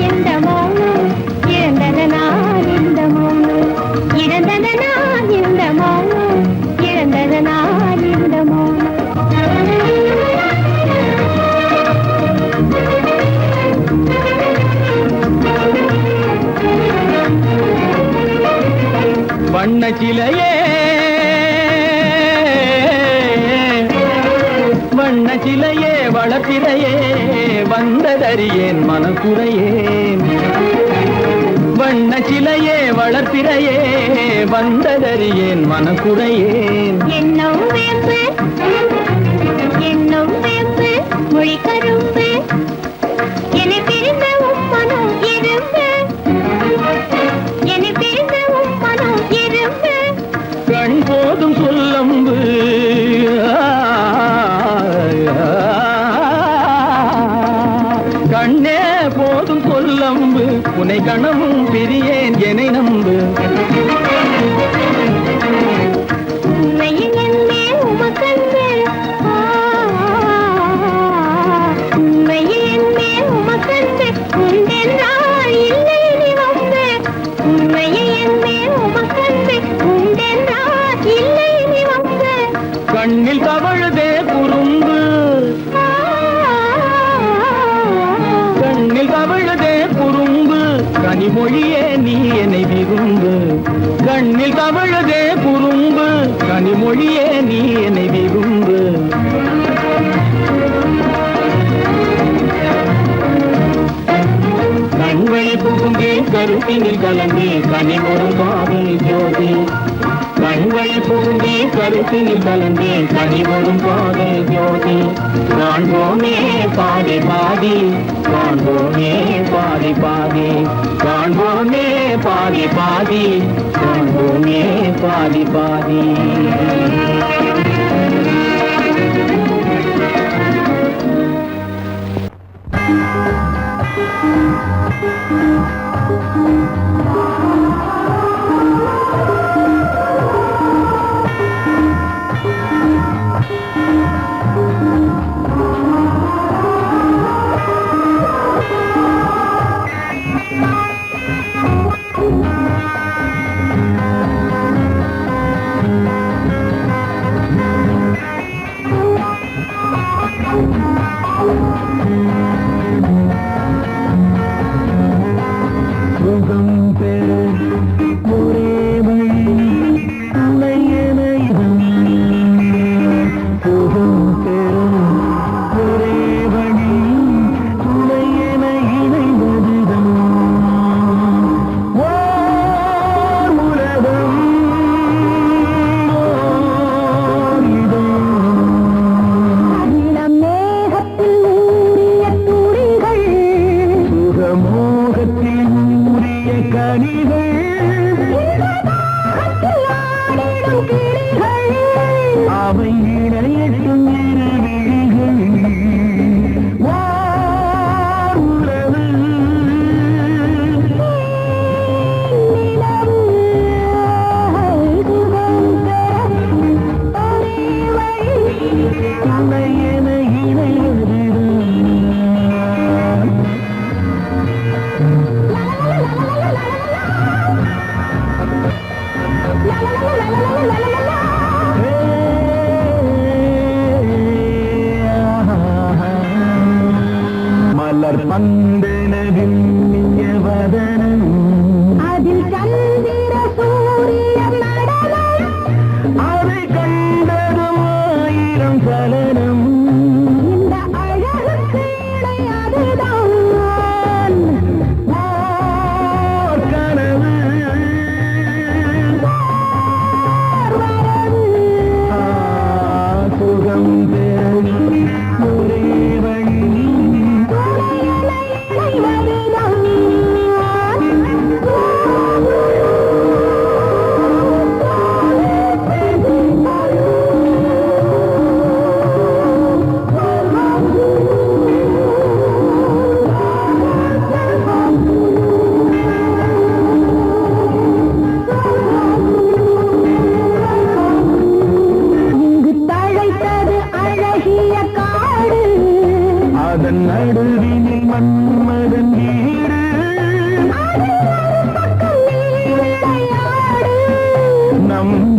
[SPEAKER 3] எந்த மௌனம் இழந்ததனா எந்த மௌனம் இழந்ததனா எந்த மௌனம் இழந்ததனா எந்த மௌனம்
[SPEAKER 2] வண்ண சிலையே வண்ண சிலையே வளர்த்திரையே வந்ததறியேன் மனக்குறையேன் வண்ண சிலையே வளர்ப்பிறையே வந்ததறியேன் மனக்குறையேன்
[SPEAKER 3] என்னும் வேம்பு மொழி கரும்பு என்னை பிரிந்த உம்மனும் எறும்பு என்னை பிரிந்த உம்மனும் எறும்பு
[SPEAKER 2] கண் போதும் சொல்லம்பு கண்ணே போதும் சொல்லம்பு உனை கணமும் பிரியேன் என்னை நம்பு
[SPEAKER 3] உண்மையில் என்னே உமக்கன்று உண்மையில் என்னே உமக்கன்று உண்டென்றால் இல்லை நீ வந்து உண்மையில் என்னே உமக்கன்று உண்டென்றால் இல்லை நீ வந்து
[SPEAKER 2] கண்ணில் தவழுதே குறும்பு கண்ணில் தவழுதே குறும்பு கனிமொழியே நீ என்னை விரும்பு கண்ணில் தவழுதே குறும்பு கனிமொழியே நீ என்னை விரும்பு கண்வழி புகுந்தே கருத்தினில் கலந்தே கனிமொரு காதல் ஜோதி கண்வழி புகுந்தே கருத்தினில் கலந்தே கனிமொரு காதல் ஜோதி காண்போமே பாதி பாதி காண்போமே பாதி பாதி காண்போமே பாதி பாதி காண்போமே பாதி பாதி நம்